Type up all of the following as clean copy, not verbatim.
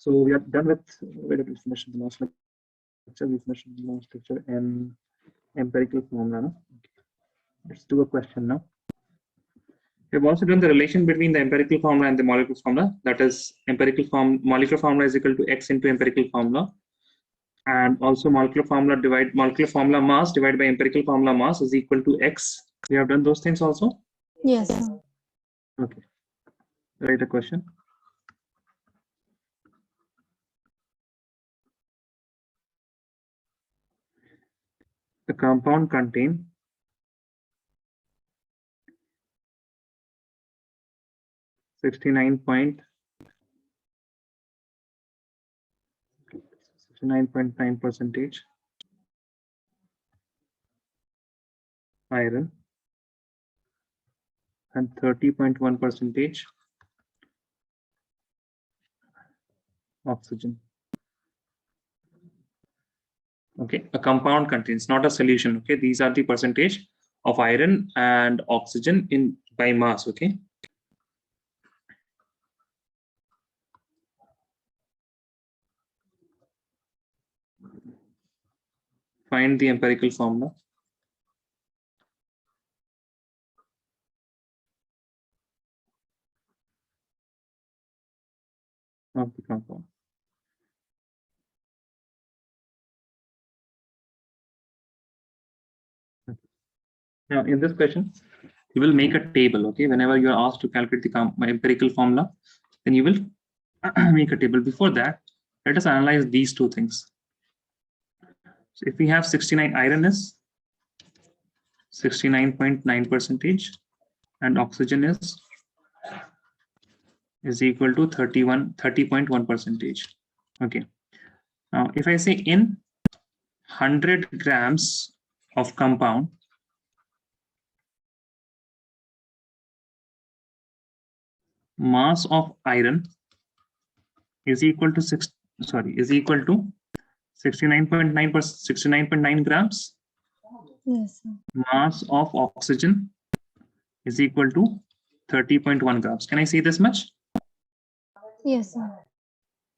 So we are done with, where did we finish the last lecture? We finished the last lecture in empirical formula. No? Let's do a question now. We've also done the relation between the empirical formula and the molecular formula. That is, molecular formula is equal to X into empirical formula, and also molecular formula mass divided by empirical formula mass is equal to X. We have done those things also. Yes, sir. Okay. Write a question. The compound contain 69.9% iron and 30.1% oxygen. Okay, a compound contains, not a solution. Okay, these are the percentage of iron and oxygen in by mass. Okay. Find the empirical formula of the compound. Now, in this question, you will make a table. Okay, whenever you are asked to calculate the empirical formula, then you will make a table. Before that, let us analyze these two things. So if we have 69, iron is 69.9% and oxygen is equal to 30.1%. Okay. Now, if I say in 100 grams of compound, mass of iron is equal to 69.9 grams. Yes, sir. Mass of oxygen is equal to 30.1 grams. Can I say this much? Yes, sir.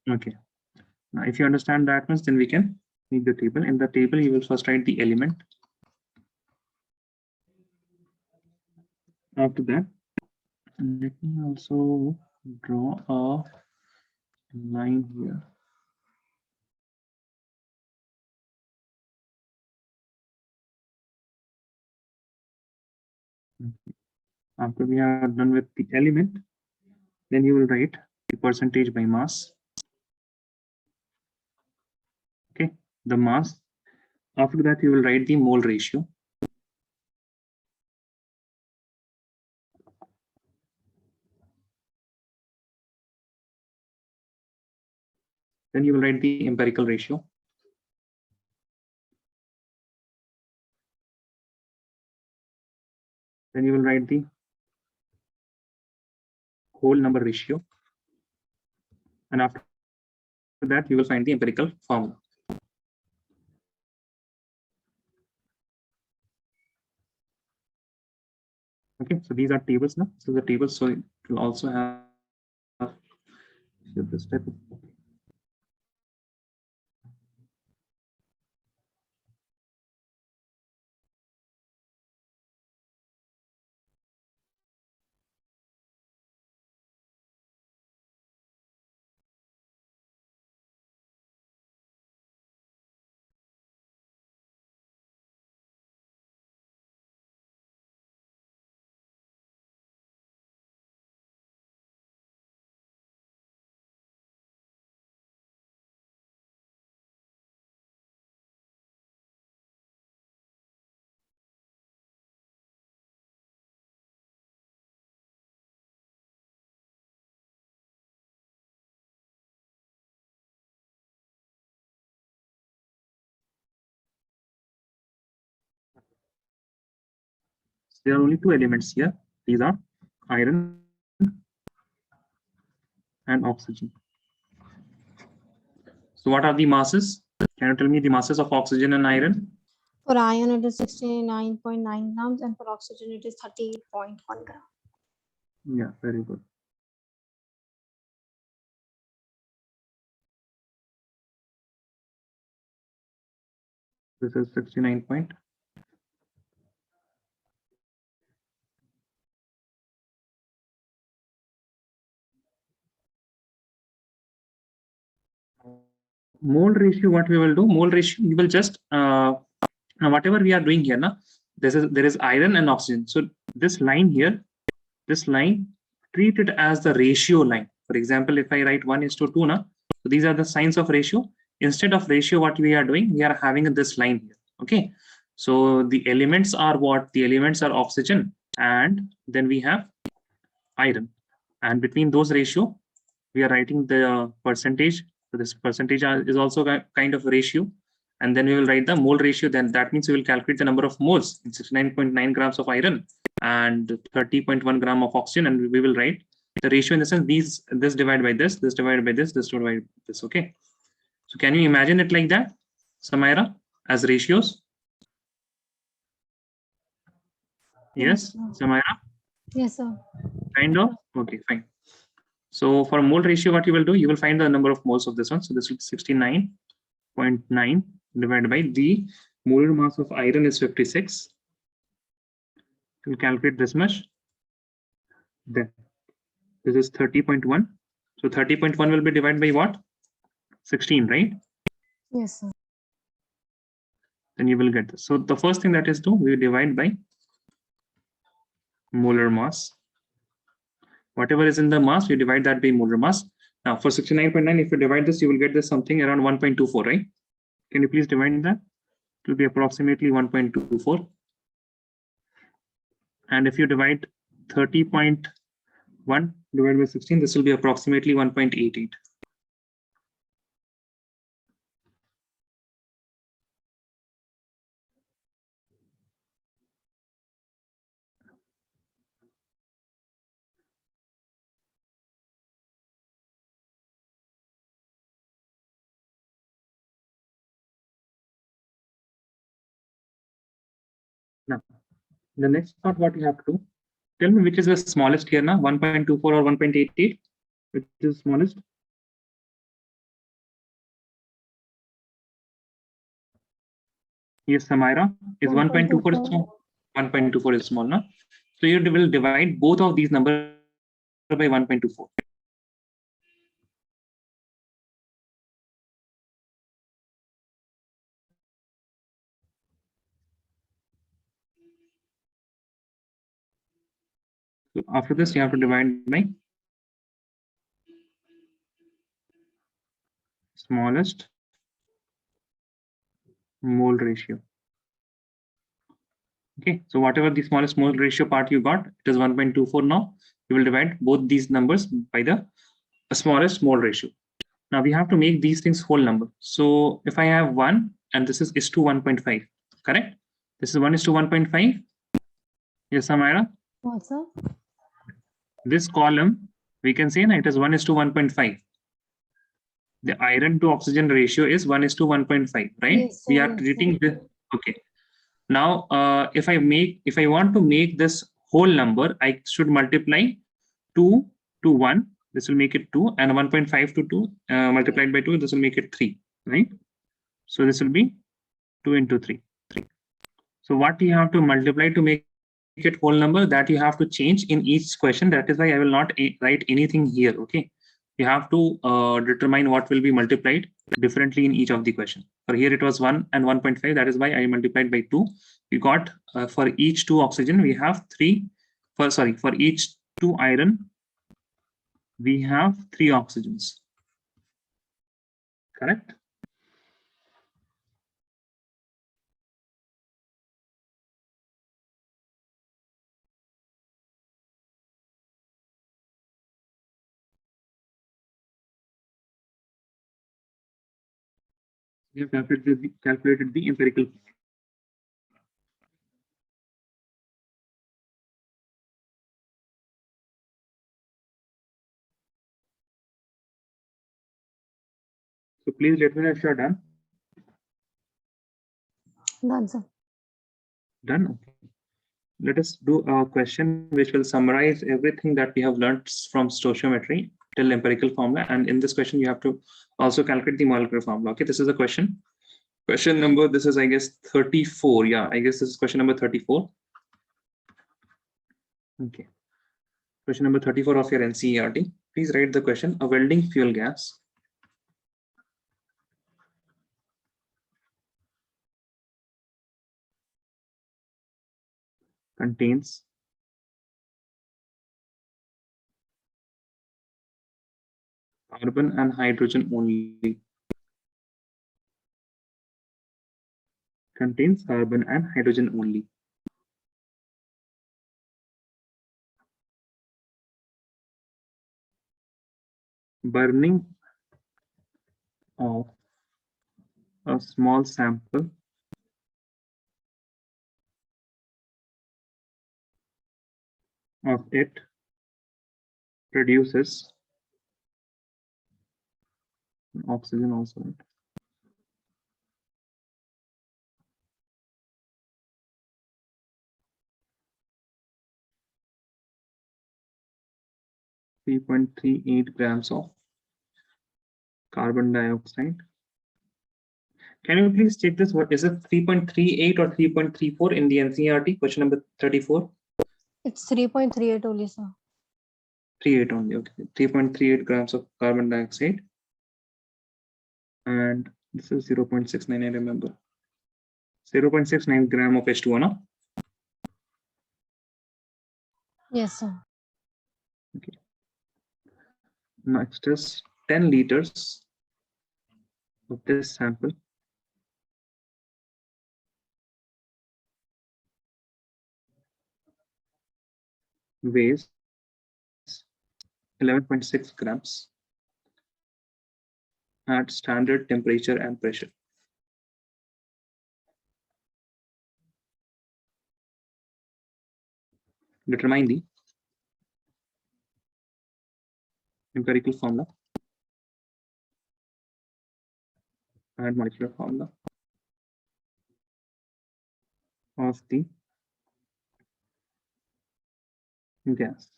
Okay. Now, if you understand that much, then we can make the table. In the table, you will first write the element. After that, let me also draw a line here. After we are done with the element, then you will write the percentage by mass. Okay, the mass. After that, you will write the mole ratio. Then you will write the empirical ratio. Then you will write the whole number ratio. And after that, you will find the empirical formula. Okay, so these are tables now. So the tables, so it will also have this type of. There are only two elements here. These are iron and oxygen. So what are the masses? Can you tell me the masses of oxygen and iron? For iron, it is 69.9 grams, and for oxygen, it is 30.1 grams. Yeah, very good. This is 69 point. Mole ratio, what we will do, mole ratio, we will just, now whatever we are doing here, now, there is iron and oxygen. So this line here, this line, treat it as the ratio line. For example, if I write 1:2 now, so these are the signs of ratio. Instead of ratio, what we are doing, we are having this line here. Okay. So the elements are what? The elements are oxygen, and then we have iron. And between those ratio, we are writing the percentage. So this percentage is also kind of a ratio. And then we will write the mole ratio. Then that means we will calculate the number of moles in 69.9 grams of iron and 30.1 gram of oxygen. And we will write the ratio in the sense this divided by this divided by this divided by this. Okay. So can you imagine it like that, Samaira, as ratios? Yes, Samaira? Yes, sir. Kind of? Okay, fine. So for mole ratio, what you will do, you will find the number of moles of this one. So this is 69.9 divided by the molar mass of iron is 56. We'll calculate this much. Then this is 30.1. So 30.1 will be divided by what? 16, right? Yes, sir. Then you will get this. So the first thing that is do, we divide by molar mass. Whatever is in the mass, we divide that by molar mass. Now for 69.9, if you divide this, you will get this something around 1.24, right? Can you please divide that? It will be approximately 1.24. And if you divide 30.1 divided by 16, this will be approximately 1.88. Now, the next part, what you have to do, tell me which is the smallest here now, 1.24 or 1.88, which is smallest? Yes, Samira, is 1.24 small? 1.24 is small, no? So you will divide both of these numbers by 1.24. So after this, you have to divide by smallest mole ratio. Okay, so whatever the smallest mole ratio part you got, it is 1.24 now. You will divide both these numbers by the smallest mole ratio. Now we have to make these things whole number. So if I have 1 and this is to 1.5, correct? This is 1:1.5. Yes, Samira? What, sir? This column, we can say it is 1:1.5. The iron to oxygen ratio is 1:1.5, right? Yes, We sir, are yes, treating sir. this. Okay. Now, if I want to make this whole number, I should multiply 2 to 1. This will make it 2, and 1.5 to 2 multiplied by 2. This will make it 3, right? So this will be 2 into 3. So what you have to multiply to make it whole number, that you have to change in each question. That is why I will not write anything here. Okay, you have to determine what will be multiplied differently in each of the question. For here it was 1 and 1.5. That is why I multiplied by 2. We got for each 2 oxygen we have 3. For each 2 iron we have 3 oxygens. Correct? We have calculated the empirical. So please let me know if you are done. Done, sir. Done. Okay. Let us do a question which will summarize everything that we have learned from stoichiometry till empirical formula. And in this question, you have to also calculate the molecular formula. Okay, this is the question. Question number, this is, I guess, 34. Yeah, I guess this is question number 34. Okay. Question number 34 of your NCERT. Please write the question. A welding fuel gas contains carbon and hydrogen only. Contains carbon and hydrogen only. Burning of a small sample of it produces oxygen also. Right? .38 grams of carbon dioxide. Can you please check this? What is it? 3.38 or 3.34 in the NCERT? Question number 34. It's 3.38 only, sir. 38 only. Okay. 3.38 grams of carbon dioxide. And this is 0.69, I remember. 0.69 gram of H2O, no? Yes, sir. Okay. Next is 10 liters of this sample weighs 11.6 grams at standard temperature and pressure. Determine the empirical formula and molecular formula of the gas.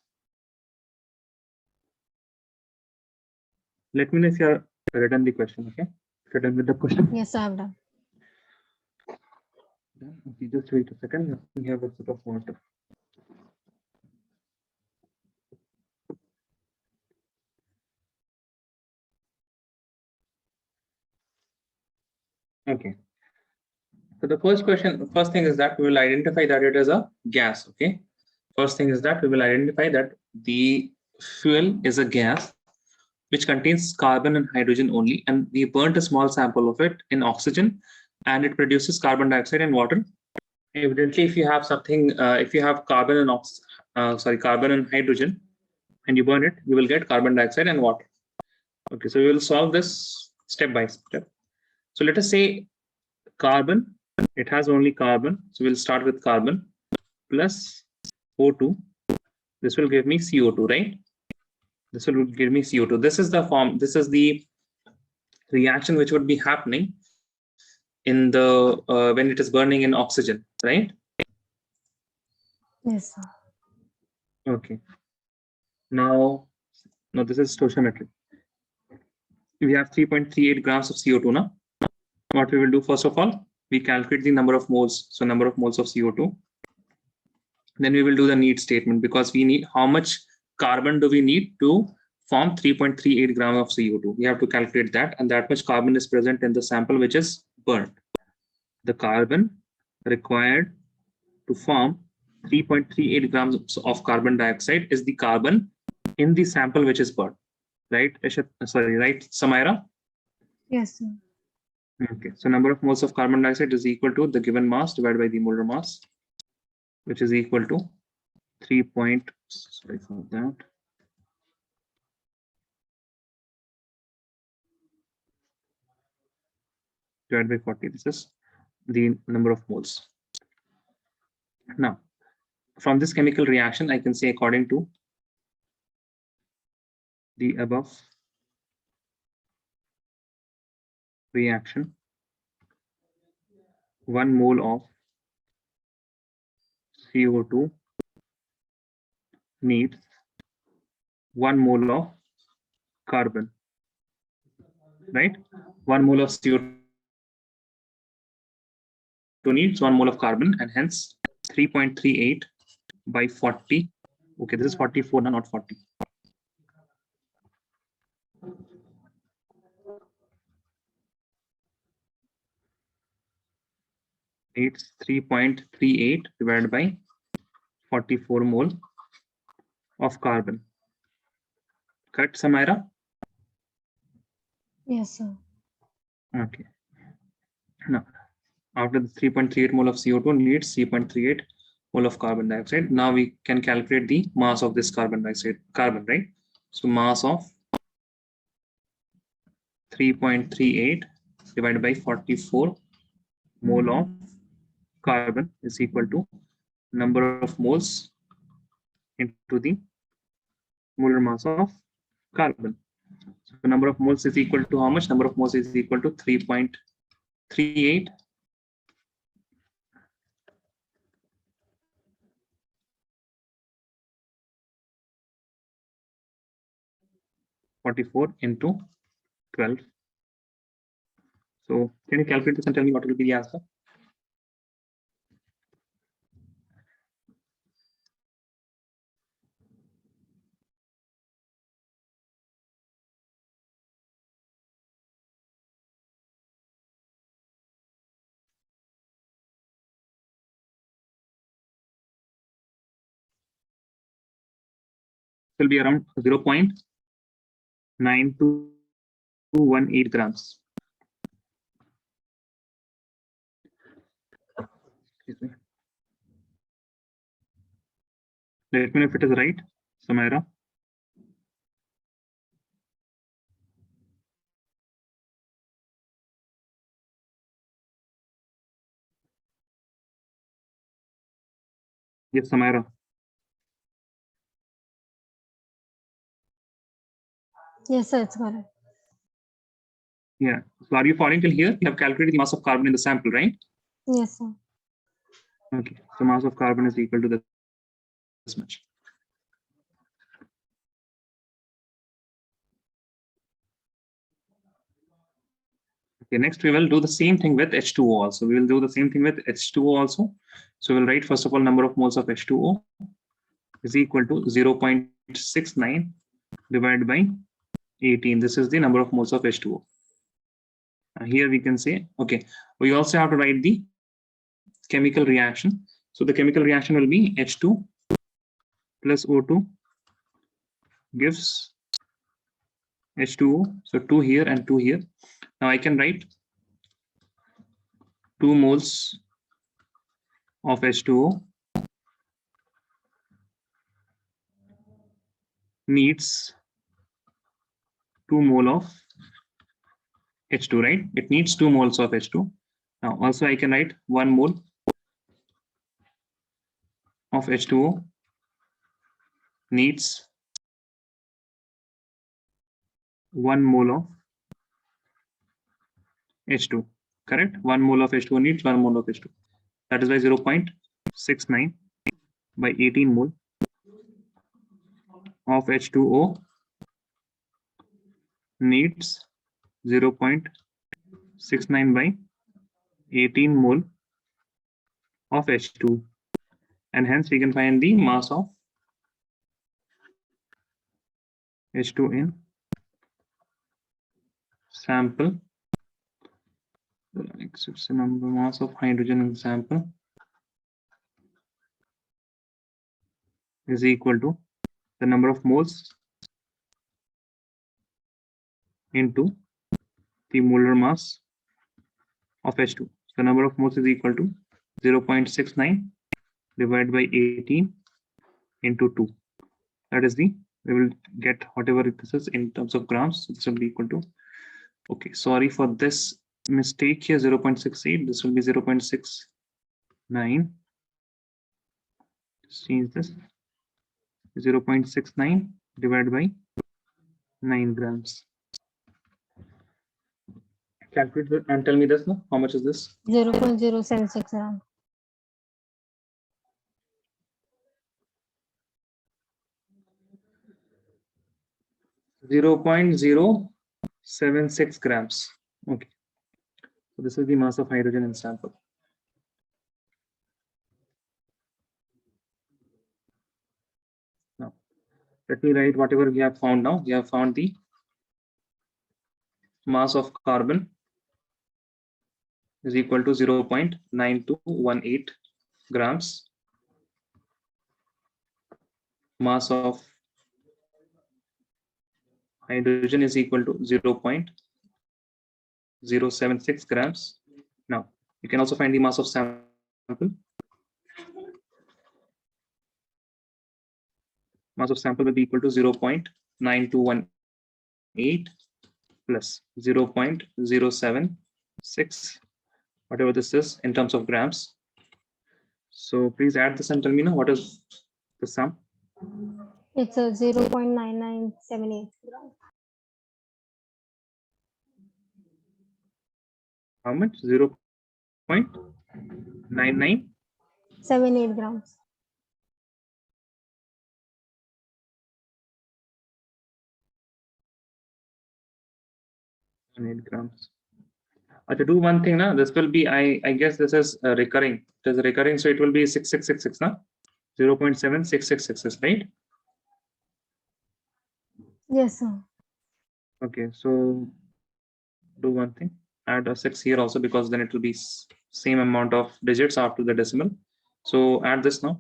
Let me know if you are written the question, okay? If you're done with the question. Yes, I have done. Okay, just wait a second. We have a sip of water. Okay. So the first thing is that we will identify that it is a gas. Okay. First thing is that we will identify that the fuel is a gas which contains carbon and hydrogen only, and we burnt a small sample of it in oxygen, and it produces carbon dioxide and water. Evidently, if you have something, if you have carbon and hydrogen, and you burn it, you will get carbon dioxide and water. Okay, so we will solve this step by step. So let us say carbon, it has only carbon. So we'll start with carbon plus O2. This will give me CO2, right? This will give me CO2. This is the form, this is the reaction which would be happening in the when it is burning in oxygen, right? Yes, sir. Okay. Now this is stoichiometry. We have 3.38 grams of CO2 now. What we will do, first of all, we calculate the number of moles. So number of moles of CO2. Then we will do the need statement, because we need how much carbon do we need to form 3.38 grams of CO2. We have to calculate that, and that much carbon is present in the sample which is burnt. The carbon required to form 3.38 grams of carbon dioxide is the carbon in the sample which is burnt. Right, sorry, right, Samaira? Yes, sir. Okay, so number of moles of carbon dioxide is equal to the given mass divided by the molar mass, which is equal to 3. Sorry for that. Divided by 40. This is the number of moles. Now, from this chemical reaction, I can say according to the above reaction, 1 mole of CO2 needs 1 mole of carbon, right? 1 mole of CO2 needs 1 mole of carbon, and hence 3.38 by 40. Okay, this is 44 now, not 40. It's 3.38 divided by 44 mole of carbon. Correct, Samaira? Yes, sir. Okay. Now, after the 3.38 mole of CO2 needs 3.38 mole of carbon dioxide. Now we can calculate the mass of this carbon dioxide, right? So mass of 3.38 divided by 44 mole of carbon is equal to number of moles into the molar mass of carbon. So the number of moles is equal to how much? Number of moles is equal to 3.38 44 into 12. So can you calculate this and tell me what will be the answer? It will be around 0.9218 grams. Excuse me. Let me know if it is right, Samaira. Yes, Samaira. Yes, sir, it's correct. Yeah. So are you following till here? You have calculated the mass of carbon in the sample, right? Yes, sir. Okay. So mass of carbon is equal to this much. Okay. Next, we will do the same thing with H2O also. We will do the same thing with H2O also. So we'll write first of all number of moles of H2O is equal to 0.69 divided by 18. This is the number of moles of H2O. Here we can say, okay, we also have to write the chemical reaction. So the chemical reaction will be H2 plus O2 gives H2O. So 2 here and 2 here. Now I can write 2 moles of H2O needs 2 mole of H2, right? It needs 2 moles of H2. Now also I can write 1 mole of H2O needs 1 mole of H2. Correct? 1 mole of H2O needs 1 mole of H2. That is why 0.69 by 18 mole of H2O needs 0.69 by 18 mole of H2, and hence we can find the mass of H2 in sample. It's the number mass of hydrogen in sample is equal to the number of moles into the molar mass of H2. So number of moles is equal to 0.69 divided by 18 into 2. That is the, we will get whatever this is in terms of grams. So this will be equal to, okay, sorry for this mistake here, 0.68. This will be 0.69. Change this, 0.69 divided by 9 grams. Calculate it and tell me this now. How much is this? 0.076 gram. 0.076 grams. Okay. So this is the mass of hydrogen in sample. Let me write whatever we have found now. We have found the mass of carbon is equal to 0.9218 grams. Mass of hydrogen is equal to 0.076 grams. Now, you can also find the mass of sample. Mass of sample will be equal to 0.9218 plus 0.076, whatever this is in terms of grams. So please add this and tell me now what is the sum. It's a 0.9978 grams. How much? 0.99. 78 grams. 8 grams. To do one thing now, this will be, I guess this is recurring. It is recurring, so it will be 6666 now. 0.7666, right? Yes, sir. Okay, so do one thing, add a 6 here also, because then it will be same amount of digits after the decimal. So add this now.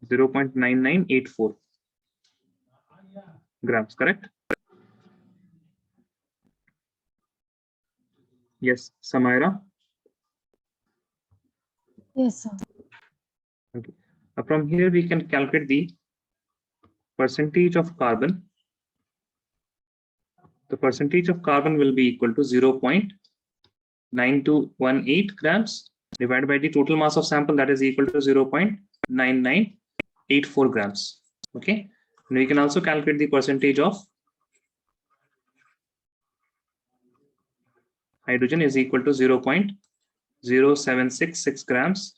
(0.9984 grams), correct? Yes, Samaira. Yes, sir. Okay. From here we can calculate the percentage of carbon. The percentage of carbon will be equal to 0.9218 grams divided by the total mass of sample, that is equal to 0.9984 grams. Okay, and we can also calculate the percentage of hydrogen is equal to 0.0766 grams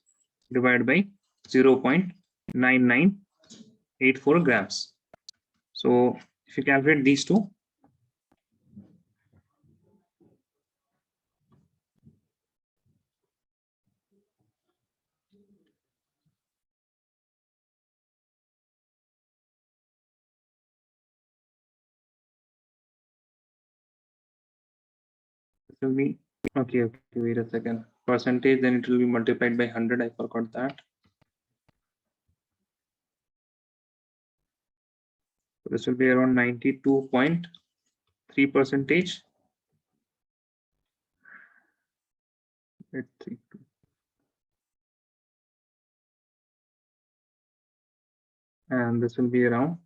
divided by 0.9984 grams. So if you calculate these two, this will be okay. Wait a second. Percentage, then it will be multiplied by 100. I forgot that. So this will be around 92.3 percentage. And this will be around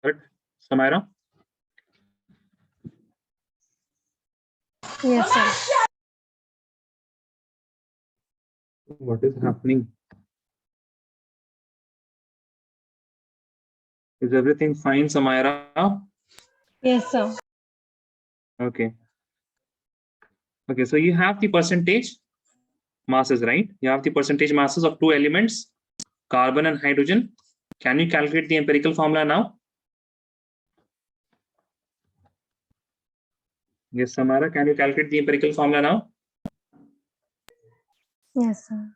100. Samaira. Yes, sir. What is happening? Is everything fine, Samaira? Yes, sir. Okay. Okay, so you have the percentage masses, right? You have the percentage masses of two elements, carbon and hydrogen. Can you calculate the empirical formula now? Yes, Samara, can you calculate the empirical formula now? Yes, sir.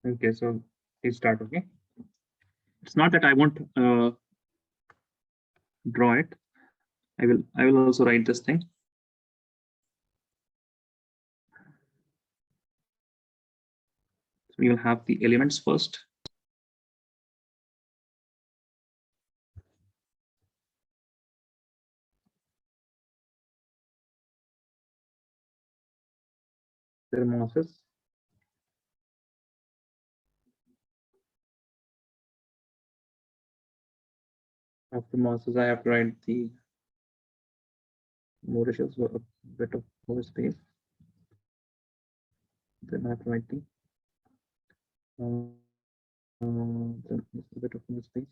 Okay, so please start. Okay, it's not that I won't draw it. I will also write this thing. So we will have the elements first. Their masses. After masses, I have to write the mole ratios, a bit of more space. Then I have to write the then a bit of more space.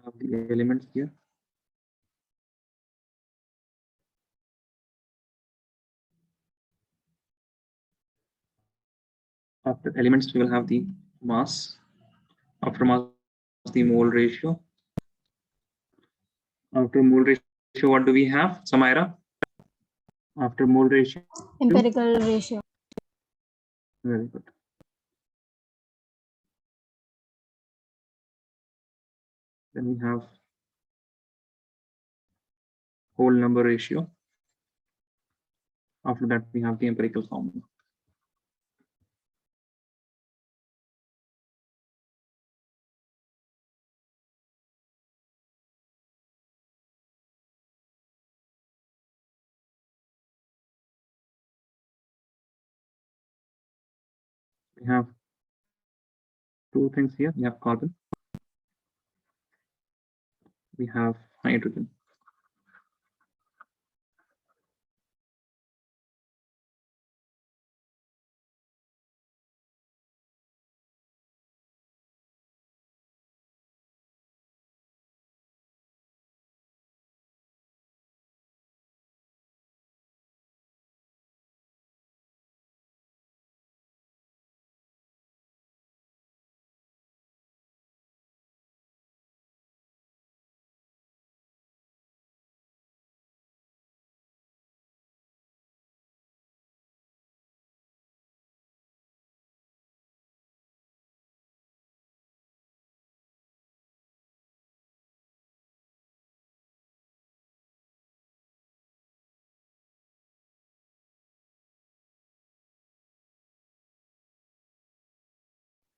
Have the elements here. After elements, we will have the mass. After mass, the mole ratio. After mole ratio, what do we have, Samaira? After mole ratio? Empirical ratio. Very good. Then we have whole number ratio. After that, we have the empirical formula. We have two things here. We have carbon. We have hydrogen.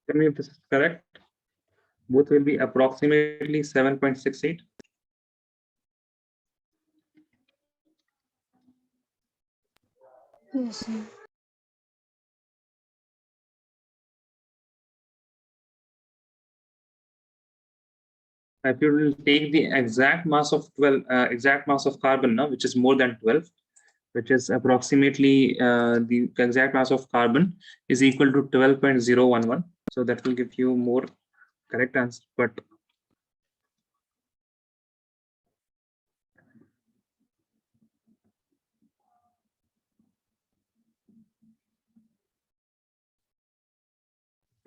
Tell me if this is correct. Both will be approximately 7.68. Yes, sir. If you will take the exact mass of 12, exact mass of carbon now, which is more than 12, which is approximately the exact mass of carbon is equal to 12.011. So that will give you more correct answer. But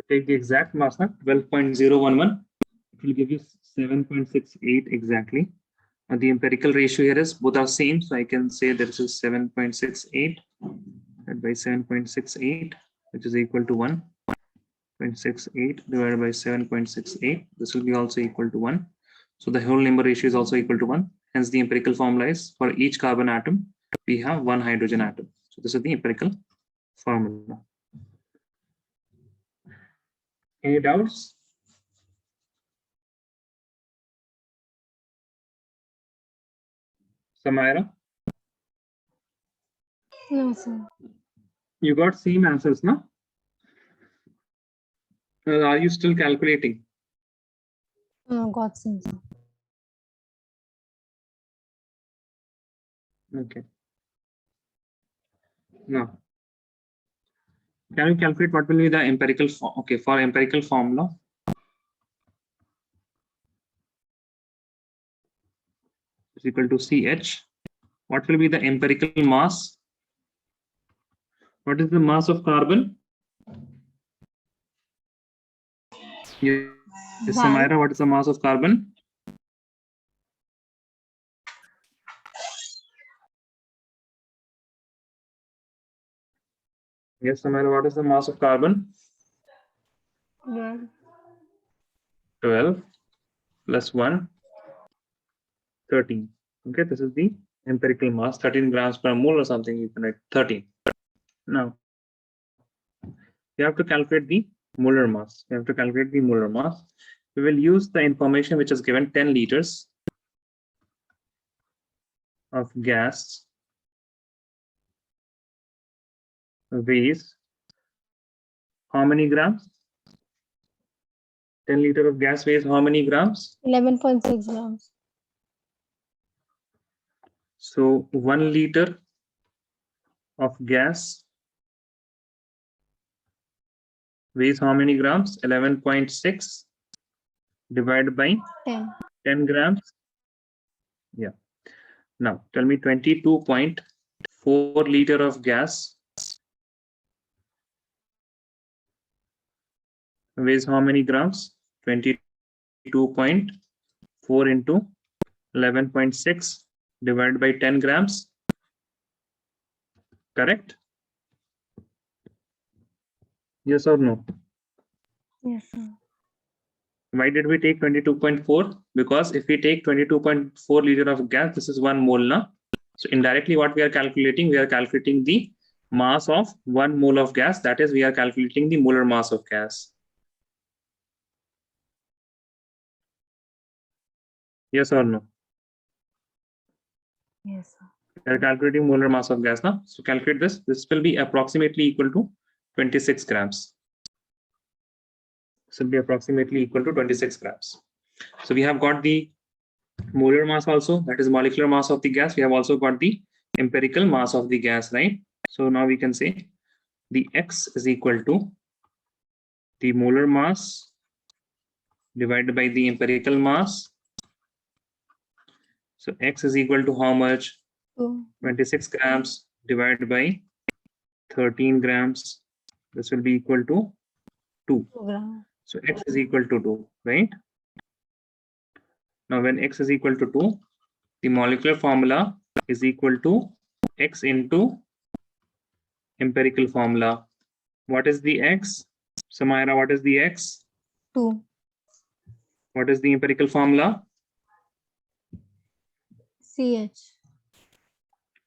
take the exact mass, 12.011, it will give you 7.68 exactly. And the empirical ratio here is both are same, so I can say this is 7.68 by 7.68, which is equal to 1.68 divided by 7.68. This will be also equal to 1. So the whole number ratio is also equal to 1. Hence the empirical formula is for each carbon atom, we have one hydrogen atom. So this is the empirical formula. Any doubts? Samaira? No, sir. You got same answers, no? Are you still calculating? No, got some, sir. Okay. Now, can you calculate what will be the empirical form? Okay, for empirical formula, is equal to CH. What will be the empirical mass? What is the mass of carbon? Yes, Samaira, what is the mass of carbon? Yes, Samaira, what is the mass of carbon? 12 plus 1, 13. Okay, this is the empirical mass, 13 grams per mole or something, you can write 13. Now, you have to calculate the molar mass. You have to calculate the molar mass. We will use the information which is given 10 liters. of gas weighs how many grams? 10 liter of gas weighs how many grams? 11.6 grams. So 1 liter of gas weighs how many grams? 11.6 divided by 10. 10 grams. Yeah. Now tell me 22.4 liter of gas weighs how many grams? 22.4 into 11.6 divided by 10 grams. Correct? Yes or no? Yes, sir. Why did we take 22.4? Because if we take 22.4 liter of gas, this is 1 mole now. So indirectly what we are calculating the mass of 1 mole of gas. That is, we are calculating the molar mass of gas. Yes or no? Yes, sir. We are calculating molar mass of gas now. So calculate this. This will be approximately equal to 26 grams. This will be approximately equal to 26 grams. So we have got the molar mass also, that is molecular mass of the gas. We have also got the empirical mass of the gas, right? So now we can say the X is equal to the molar mass divided by the empirical mass. So X is equal to how much? 26 grams divided by 13 grams. This will be equal to 2. So X is equal to 2, right? Now when X is equal to 2, the molecular formula is equal to X into empirical formula. What is the X? Samaira, what is the X? 2. What is the empirical formula? CH.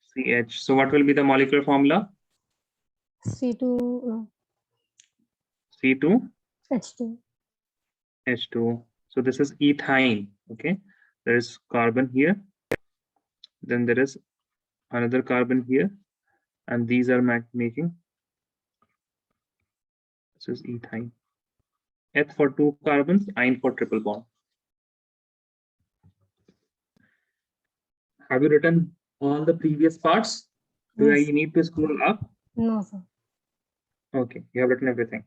CH. So what will be the molecular formula? C2. No. C2 H2. H2. So this is ethine. Okay. There is carbon here. Then there is another carbon here. And these are making. This is ethine. Eth for 2 carbons, ine for triple bond. Have you written all the previous parts? Do Yes. I need to scroll up? No, sir. Okay, you have written everything.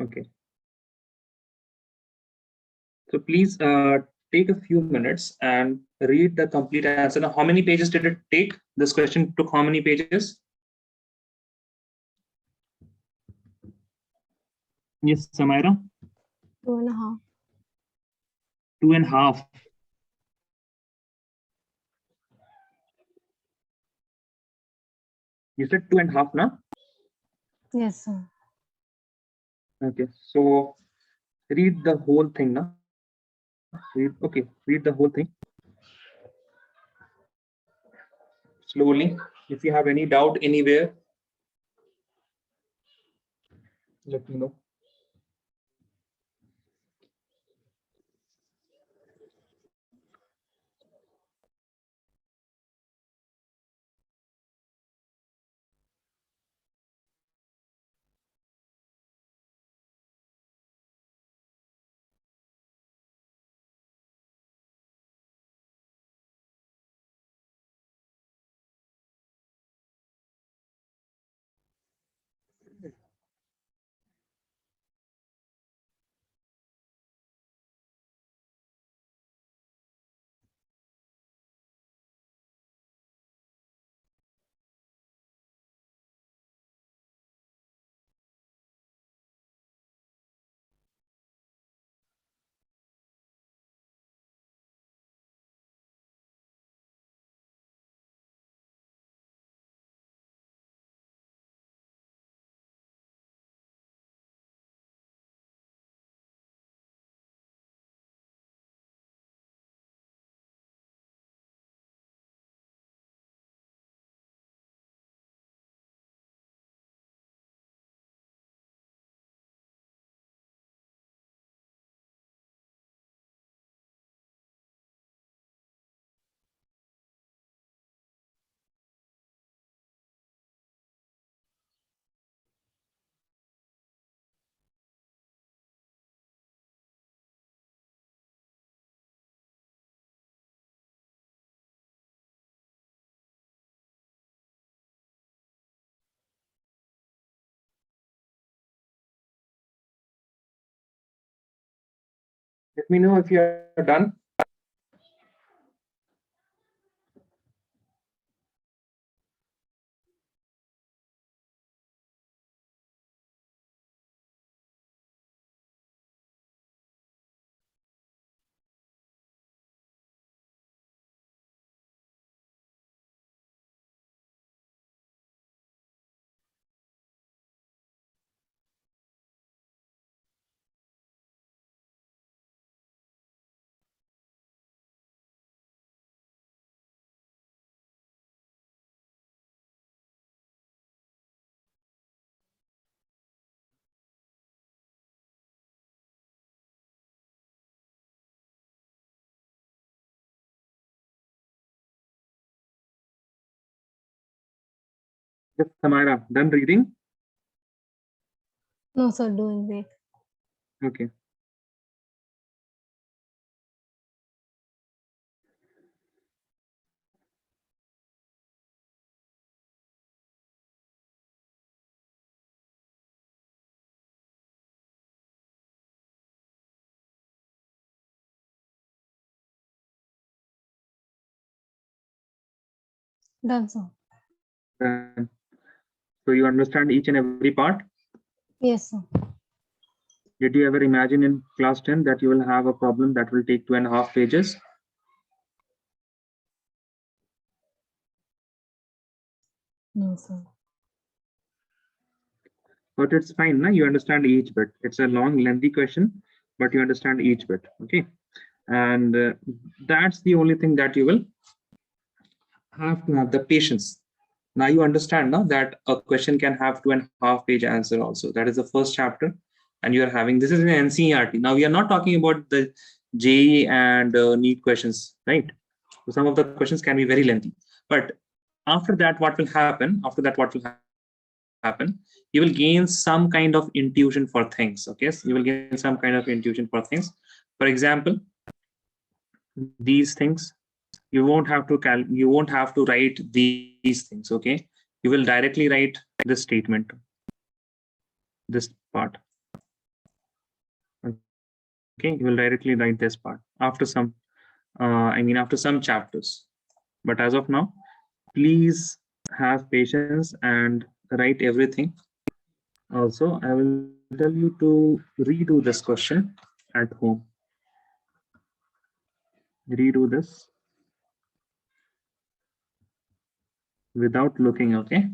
Okay. So please take a few minutes and read the complete answer. Now, how many pages did it take? This question took how many pages? Yes, Samaira? 2.5. 2.5. You said 2.5 now? Yes, sir. Okay, so read the whole thing now. Read the whole thing. Slowly. If you have any doubt anywhere, let me know. Let me know if you are done. Yes, Samira, done reading? No, sir, doing it. Okay. Done, sir. Done. So you understand each and every part? Yes, sir. Did you ever imagine in class 10 that you will have a problem that will take 2.5 pages? No, sir. But it's fine, na? You understand each bit. It's a long, lengthy question, but you understand each bit, okay? And that's the only thing that you will have to have the patience. Now you understand now that a question can have 2.5 page answer also. That is the first chapter, and you are having, this is an NCERT. Now we are not talking about the JEE and NEET questions, right? So some of the questions can be very lengthy, but after that, what will happen? After that, what will happen? You will gain some kind of intuition for things. Okay, so you will gain some kind of intuition for things. For example, these things you won't have to write these things. Okay, you will directly write this statement, this part. Okay, you will directly write this part after some after some chapters. But as of now, please have patience and write everything. Also, I will tell you to redo this question at home. Redo this without looking, okay?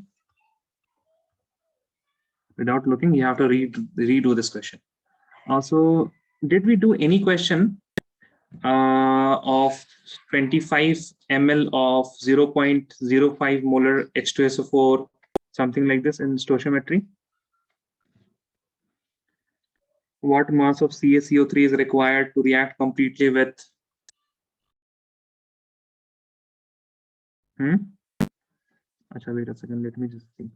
Without looking, you have to redo this question. Also, did we do any question of 25 ml of 0.05 molar H2SO4, something like this in stoichiometry? What mass of CaCO3 is required to react completely with? Achha, wait a second, let me just see.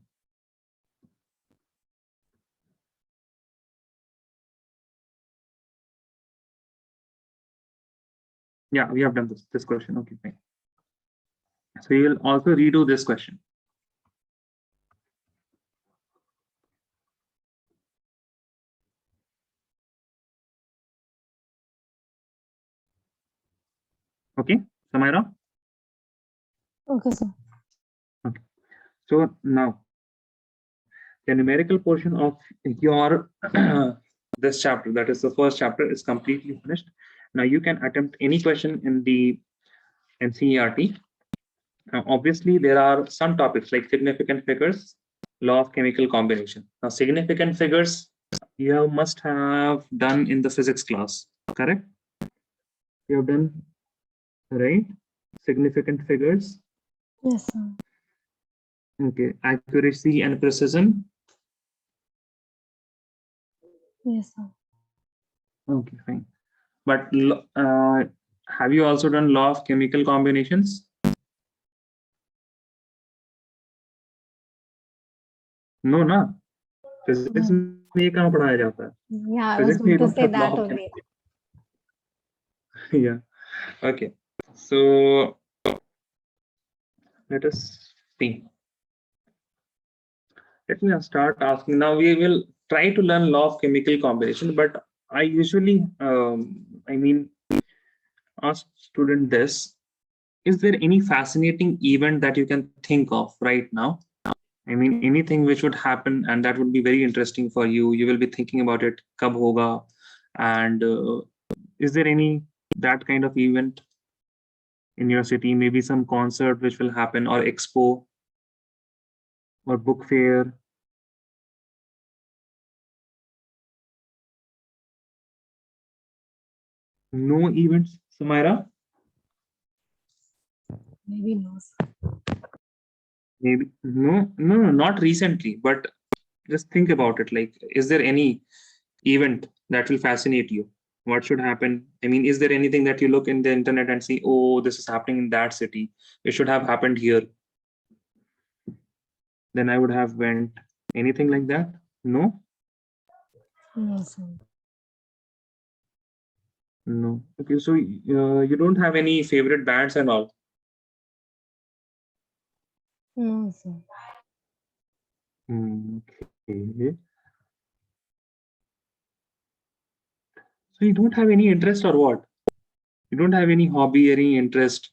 Yeah, we have done this question. Okay, fine. So you will also redo this question. Okay, Samira? Okay, sir. Okay. So now, the numerical portion of your this chapter, that is the first chapter, is completely finished. Now you can attempt any question in the NCERT. Now, obviously, there are some topics like significant figures, law of chemical combination. Now, significant figures you must have done in the physics class, correct? You have done, right? Significant figures. Yes, sir. Okay, accuracy and precision. Yes, sir. Okay, fine. But have you also done law of chemical combinations? No, na. Physics में ये कहाँ पढ़ाया जाता है? Yeah, I was Physics में you going to don't say have law that of only. chemical. Yeah. Okay. So let us see. Let me start asking. Now we will try to learn law of chemical combination, but I usually I mean, ask student this. Is there any fascinating event that you can think of right now? I mean, anything which would happen and that would be very interesting for you. You will be thinking about it, kab hoga, and is there any that kind of event in your city? Maybe some concert which will happen, or expo, or book fair. No events, Sumaira? Maybe no, sir. Maybe no, not recently, but just think about it. Like, is there any event that will fascinate you? What should happen? I mean, is there anything that you look in the internet and see, oh, this is happening in that city, it should have happened here, then I would have went? Anything like that? No. No, sir. No. Okay, so you don't have any favorite bands and all? No, sir. Okay. So you don't have any interest or what? You don't have any hobby, any interest?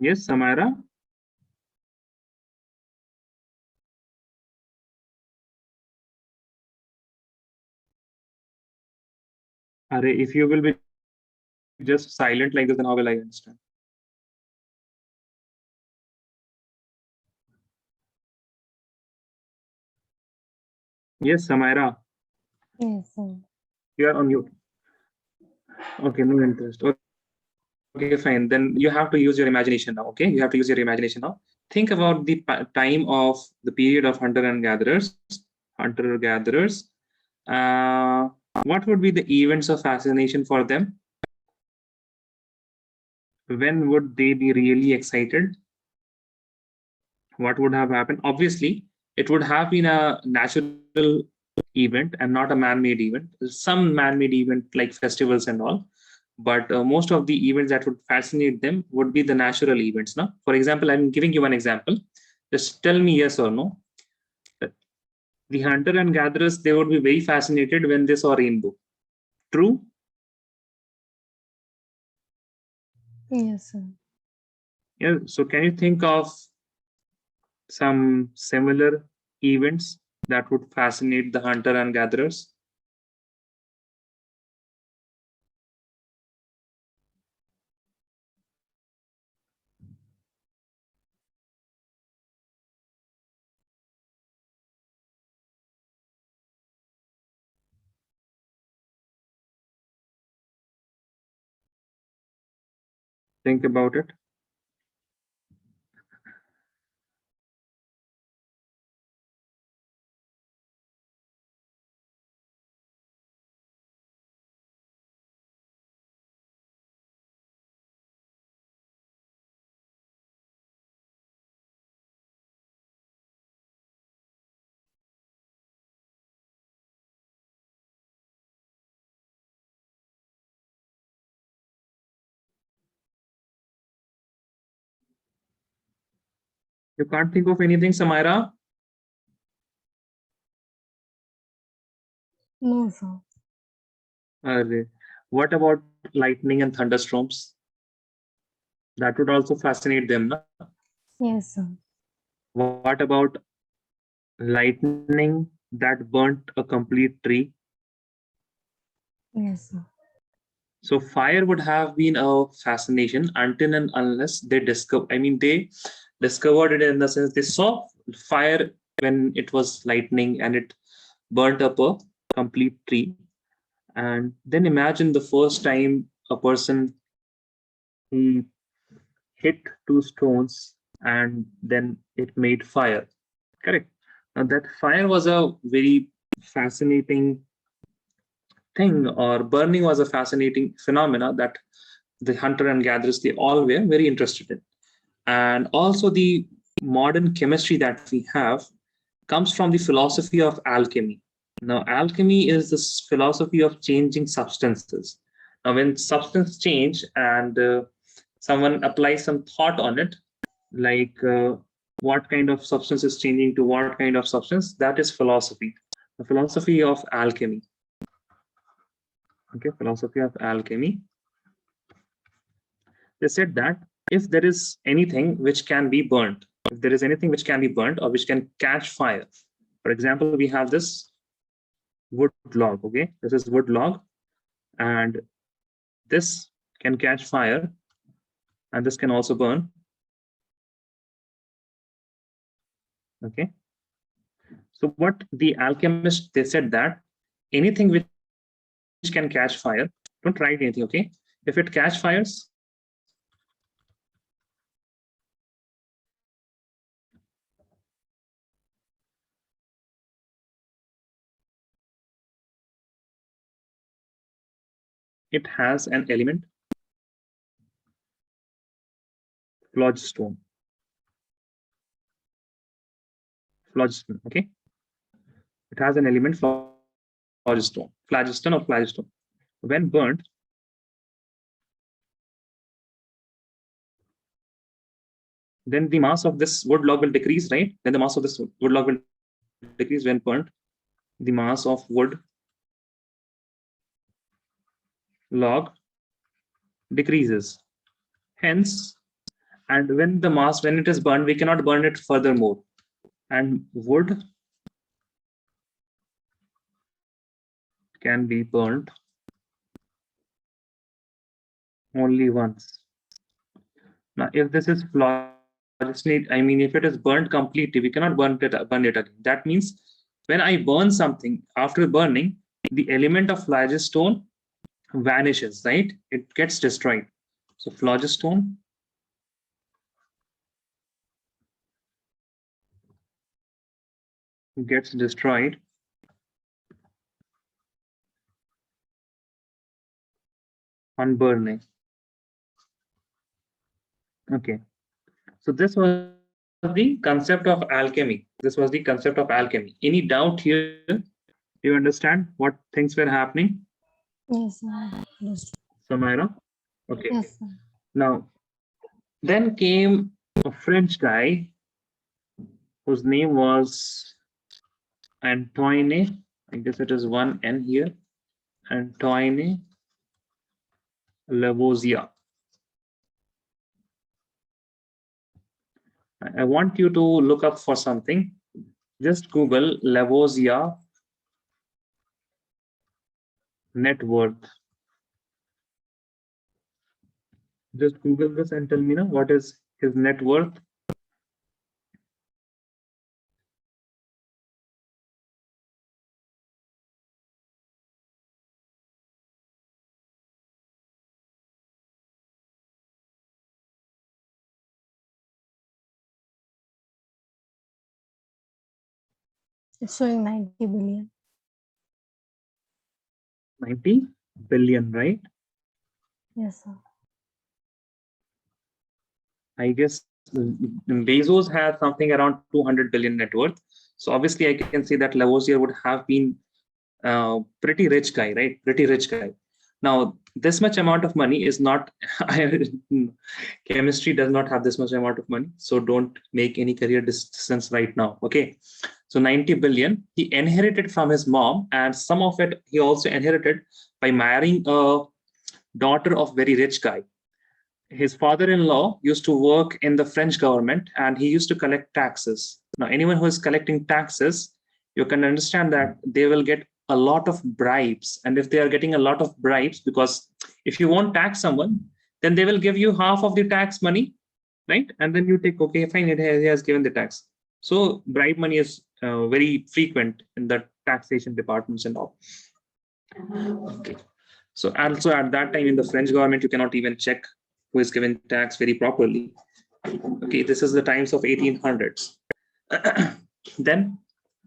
Yes, Samara? If you will be just silent like this, then how will I understand? Yes, Samira, Yes, sir. you are on mute. Okay, no interest. Okay, fine. Then you have to use your imagination now. Okay, you have to use your imagination now. Think about the time of the period of hunter and gatherers. Hunter gatherers. What would be the events of fascination for them? When would they be really excited? What would have happened? Obviously, it would have been a natural event and not a man-made event. Some man-made event like festivals and all, but most of the events that would fascinate them would be the natural events. Now, for example, I'm giving you one example. Just tell me yes or no. The hunter and gatherers, they would be very fascinated when they saw rainbow. True? Yes, sir. Yeah. So can you think of some similar events that would fascinate the hunter and gatherers? Think about it. You can't think of anything, Samira? No, sir. What about lightning and thunderstorms? That would also fascinate them. No? Yes, sir. What about lightning that burnt a complete tree? Yes, sir. So fire would have been a fascination until and unless they they discovered it in the sense they saw fire when it was lightning and it burnt up a complete tree. And then imagine the first time a person he hit two stones and then it made fire. Correct. Now that fire was a very fascinating thing, or burning was a fascinating phenomena that the hunter and gatherers, they all were very interested in. And also the modern chemistry that we have comes from the philosophy of alchemy. Now, alchemy is this philosophy of changing substances. Now, when substance change and someone applies some thought on it, like what kind of substance is changing to what kind of substance, that is philosophy. The philosophy of alchemy. Okay, philosophy of alchemy. They said that if there is anything which can be burnt, if there is anything which can be burnt or which can catch fire, for example, we have this wood log. Okay, this is wood log, and this can catch fire, and this can also burn. Okay, so what the alchemists, they said that anything which can catch fire, don't write anything. Okay, if it catch fires, it has an element, phlogiston. Phlogiston. Okay, it has an element, phlogiston, phlogiston or phlogiston. When burnt, then the mass of this wood log will decrease, right? Then the mass of this wood log will decrease when burnt. The mass of wood log decreases. Hence, and when the mass, when it is burned, we cannot burn it furthermore. And wood can be burnt only once. Now, if this is phlogiston, I mean, if it is burnt completely, we cannot burn it again. That means when I burn something, after burning, the element of phlogiston vanishes, right? It gets destroyed. So phlogiston gets destroyed on burning. Okay, so this was the concept of alchemy. This was the concept of alchemy. Any doubt here? Do you understand what things were happening, Yes, sir. Understood. Samira? Okay. Yes, sir. Now, then came a French guy whose name was Antoine. I guess it is one N here. Antoine Lavoisier. I want you to look up for something. Just Google Lavoisier net worth. Just Google this and tell me now what is his net worth. It's showing 90 billion. 90 billion, right? Yes, sir. I guess Bezos has something around 200 billion net worth. So obviously I can say that Lavoisier would have been pretty rich guy, right? Pretty rich guy. Now, this much amount of money is not, chemistry does not have this much amount of money. So don't make any career decisions right now. Okay. So 90 billion, he inherited from his mom, and some of it he also inherited by marrying a daughter of very rich guy. His father-in-law used to work in the French government, and he used to collect taxes. Now, anyone who is collecting taxes, you can understand that they will get a lot of bribes. And if they are getting a lot of bribes, because if you won't tax someone, then they will give you half of the tax money, right? And then you take, okay, fine, he has given the tax. So bribe money is very frequent in the taxation departments and all. Okay. So also at that time in the French government, you cannot even check who is given tax very properly. Okay, this is the times of 1800s. Then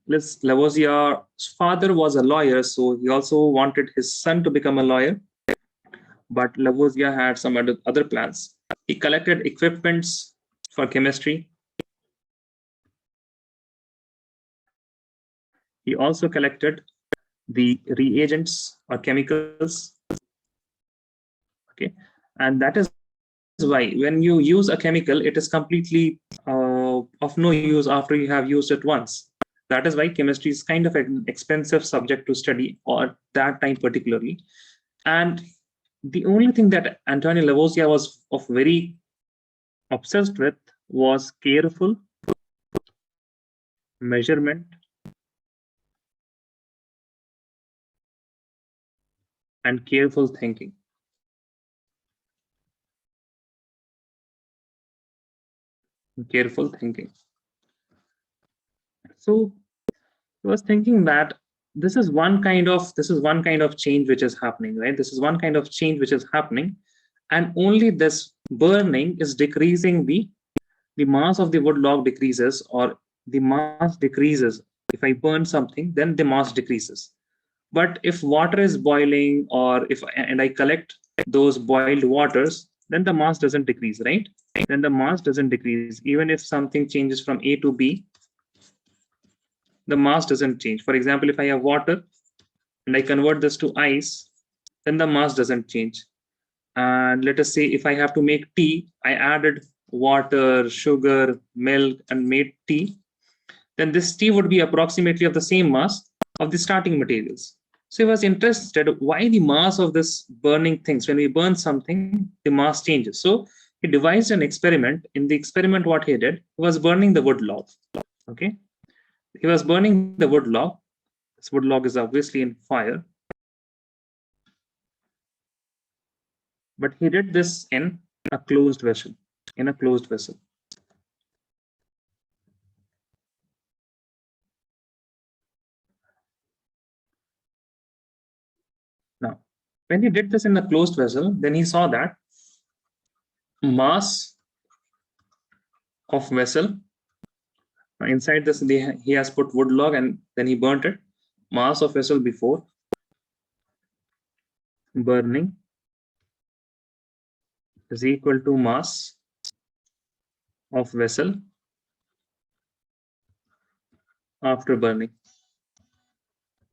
Lavoisier's father was a lawyer, so he also wanted his son to become a lawyer. But Lavoisier had some other plans. He collected equipments for chemistry. He also collected the reagents or chemicals. Okay, and that is why when you use a chemical, it is completely of no use after you have used it once. That is why chemistry is kind of an expensive subject to study, or that time particularly. And the only thing that Antonio Lavoisier was very obsessed with was careful measurement and careful thinking. Careful thinking. So I was thinking that this is one kind of change which is happening, right? This is one kind of change which is happening, and only this burning is decreasing the mass of the wood log decreases, or the mass decreases. If I burn something, then the mass decreases. But if water is boiling, or if I collect those boiled waters, then the mass doesn't decrease, right? Then the mass doesn't decrease. Even if something changes from A to B, the mass doesn't change. For example, if I have water and I convert this to ice, then the mass doesn't change. And let us say if I have to make tea, I added water, sugar, milk, and made tea, then this tea would be approximately of the same mass of the starting materials. So he was interested why the mass of this burning things, when we burn something, the mass changes. So he devised an experiment. In the experiment, what he did, he was burning the wood log. Okay, he was burning the wood log. This wood log is obviously in fire, but he did this in a closed vessel. In a closed vessel. Now, when he did this in a closed vessel, then he saw that mass of vessel inside this, he has put wood log and then he burnt it. Mass of vessel before burning is equal to mass of vessel after burning.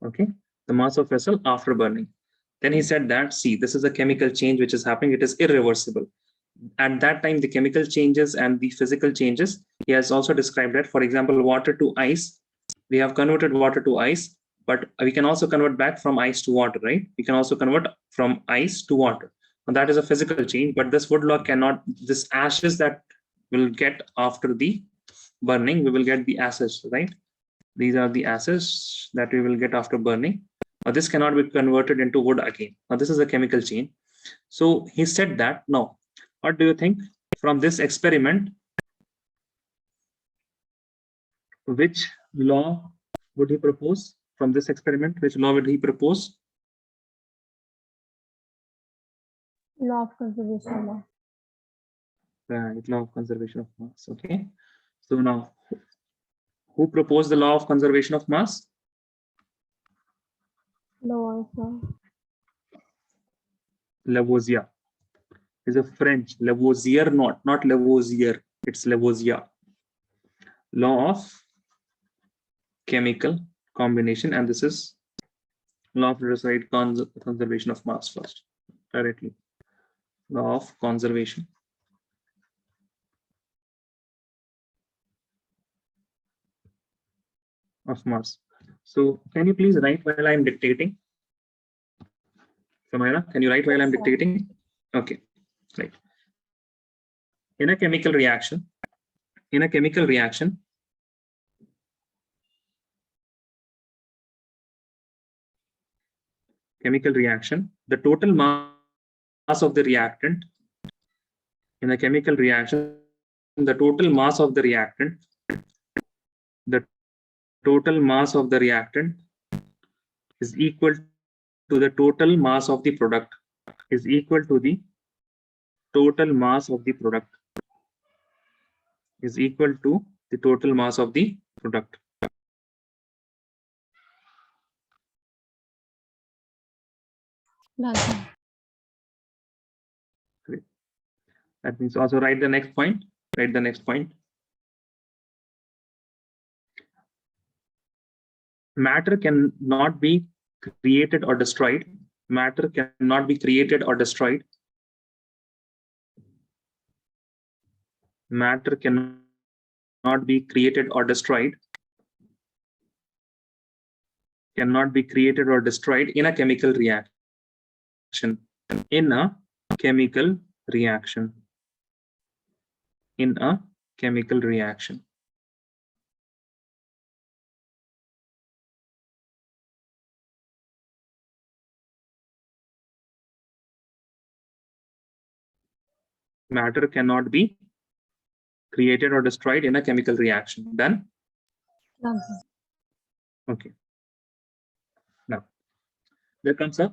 Okay, the mass of vessel after burning. Then he said that, see, this is a chemical change which is happening. It is irreversible. At that time, the chemical changes and the physical changes, he has also described that. For example, water to ice, we have converted water to ice, but we can also convert back from ice to water, right? We can also convert from ice to water. And that is a physical change, but this wood log cannot, this ashes that will get after the burning, we will get the ashes, right? These are the ashes that we will get after burning. Now, this cannot be converted into wood again. Now, this is a chemical change. So he said that. Now, what do you think from this experiment? Which law would he propose from this experiment? Which law would he propose? Law of conservation law. Right, law of conservation of mass. Okay. So now, who proposed the law of conservation of mass? Lavoisier. Is a French. Lavoisier, not Lavoisier. It's Lavoisier. Law of chemical combination, and this is law of conservation of mass first. Directly. Law of conservation of mass. So can you please write while I'm dictating? Samira, can you write while I'm dictating? Okay, right. In a chemical reaction, the total mass of the reactant, in a chemical reaction, the total mass of the reactant, is equal to the total mass of the product, is equal to the total mass of the product, is equal to the total mass of the product. Great. That means also write the next point. Write the next point. Matter cannot be created or destroyed. Matter cannot be created or destroyed. Matter cannot be created or destroyed. Cannot be created or destroyed in a chemical reaction. In a chemical reaction. In a chemical reaction. Matter cannot be created or destroyed in a chemical reaction. Done? Done. Okay. Now, there comes a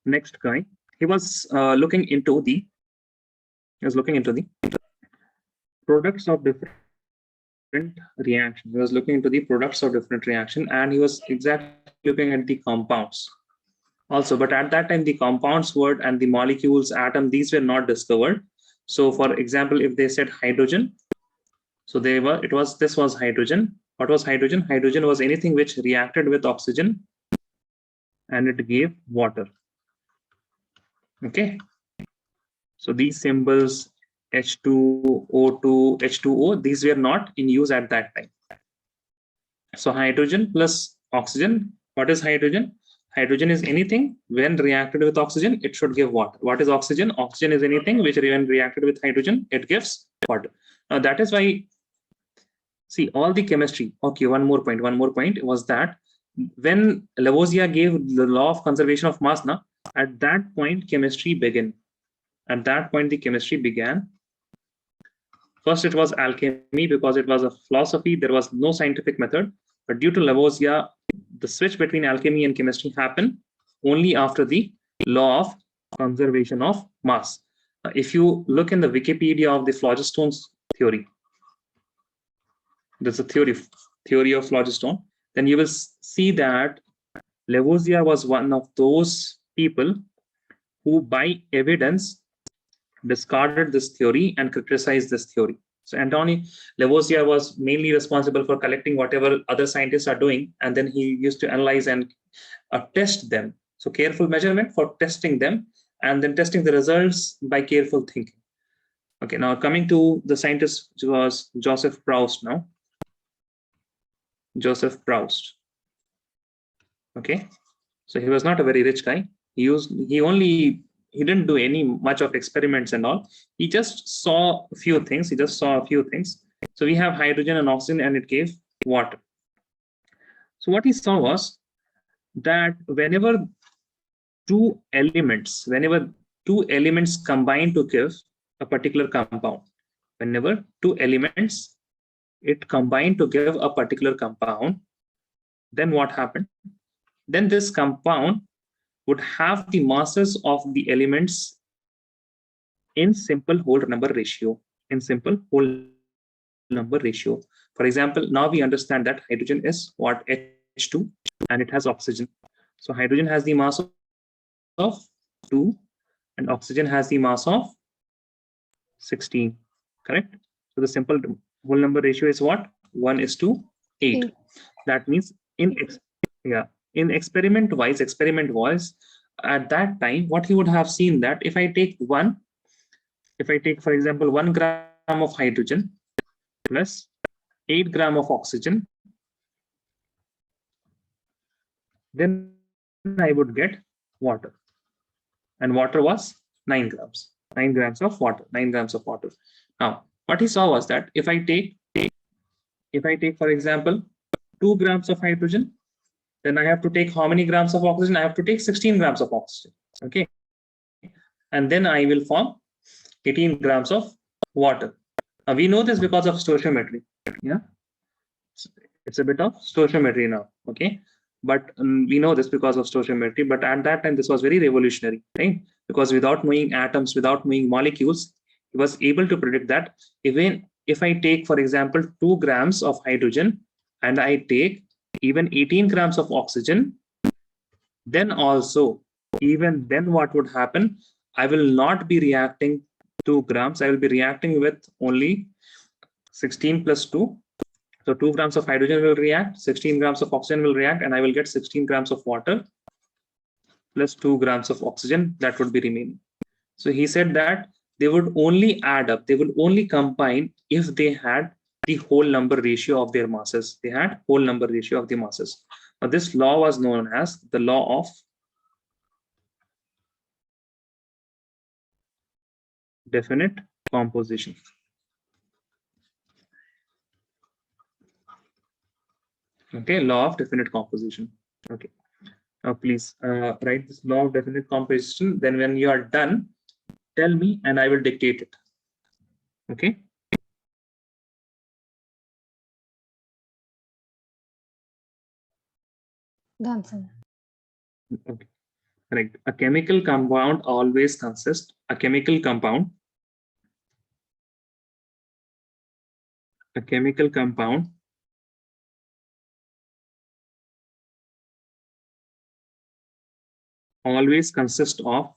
next guy. He was looking into the products of different reactions. He was looking into the products of different reaction, and he was exactly looking at the compounds also. But at that time, the compounds word and the molecules, atom, these were not discovered. So, for example, if they said hydrogen, so this was hydrogen. What was hydrogen? Hydrogen was anything which reacted with oxygen and it gave water. Okay. So these symbols H2, O2, H2O, these were not in use at that time. So hydrogen plus oxygen. What is hydrogen? Hydrogen is anything when reacted with oxygen, it should give water. What is oxygen? Oxygen is anything which when reacted with hydrogen, it gives water. Now that is why, see, all the chemistry. Okay, one more point was that when Lavoisier gave the law of conservation of mass, at that point chemistry began. At that point the chemistry began. First it was alchemy because it was a philosophy, there was no scientific method. But due to Lavoisier, the switch between alchemy and chemistry happened only after the law of conservation of mass. If you look in the Wikipedia of the phlogistone's theory, there's a theory of phlogiston, then you will see that Lavoisier was one of those people who by evidence discarded this theory and criticized this theory. So Antoine Lavoisier was mainly responsible for collecting whatever other scientists are doing, and then he used to analyze and test them. So careful measurement for testing them, and then testing the results by careful thinking. Okay, now coming to the scientist, which was Joseph Proust now. Joseph Proust. Okay, so he was not a very rich guy. He didn't do any much of experiments and all. He just saw a few things. So we have hydrogen and oxygen, and it gave water. So what he saw was that whenever two elements combine to give a particular compound, whenever two elements it combined to give a particular compound, then what happened? Then this compound would have the masses of the elements in simple whole number ratio. For example, now we understand that hydrogen is what? H2, and it has oxygen. So hydrogen has the mass of 2 and oxygen has the mass of 16, correct? So the simple whole number ratio is what? 1:8. That means in experiment wise, at that time, what he would have seen that if I take for example 1 gram of hydrogen plus 8 gram of oxygen, then I would get water, and water was 9 grams. 9 grams of water. Now, what he saw was that if I take for example 2 grams of hydrogen, then I have to take how many grams of oxygen? I have to take 16 grams of oxygen. Okay, and then I will form 18 grams of water. Now we know this because of stoichiometry. Yeah, it's a bit of stoichiometry now. Okay, but we know this because of stoichiometry. But at that time, this was very revolutionary, right? Because without knowing atoms, without knowing molecules, he was able to predict that even if I take, for example, 2 grams of hydrogen and I take even 18 grams of oxygen, then also, even then what would happen? I will not be reacting 2 grams. I will be reacting with only 16 plus 2, So 2 grams of hydrogen will react, 16 grams of oxygen will react, and I will get 16 grams of water plus 2 grams of oxygen that would be remaining. So he said that they would only add up, they would only combine if they had the whole number ratio of their masses. They had whole number ratio of the masses. Now this law was known as the law of definite composition. Okay, law of definite composition. Okay. Now please write this law of definite composition. Then when you are done, tell me and I will dictate it. Okay. Done, sir. Okay. Right. A chemical compound always consists. A chemical compound always consists of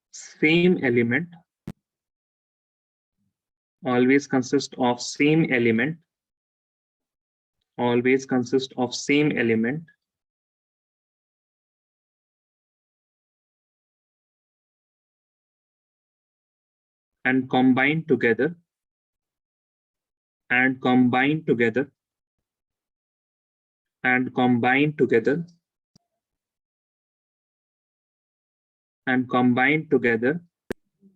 same element, always consists of same element, and combine together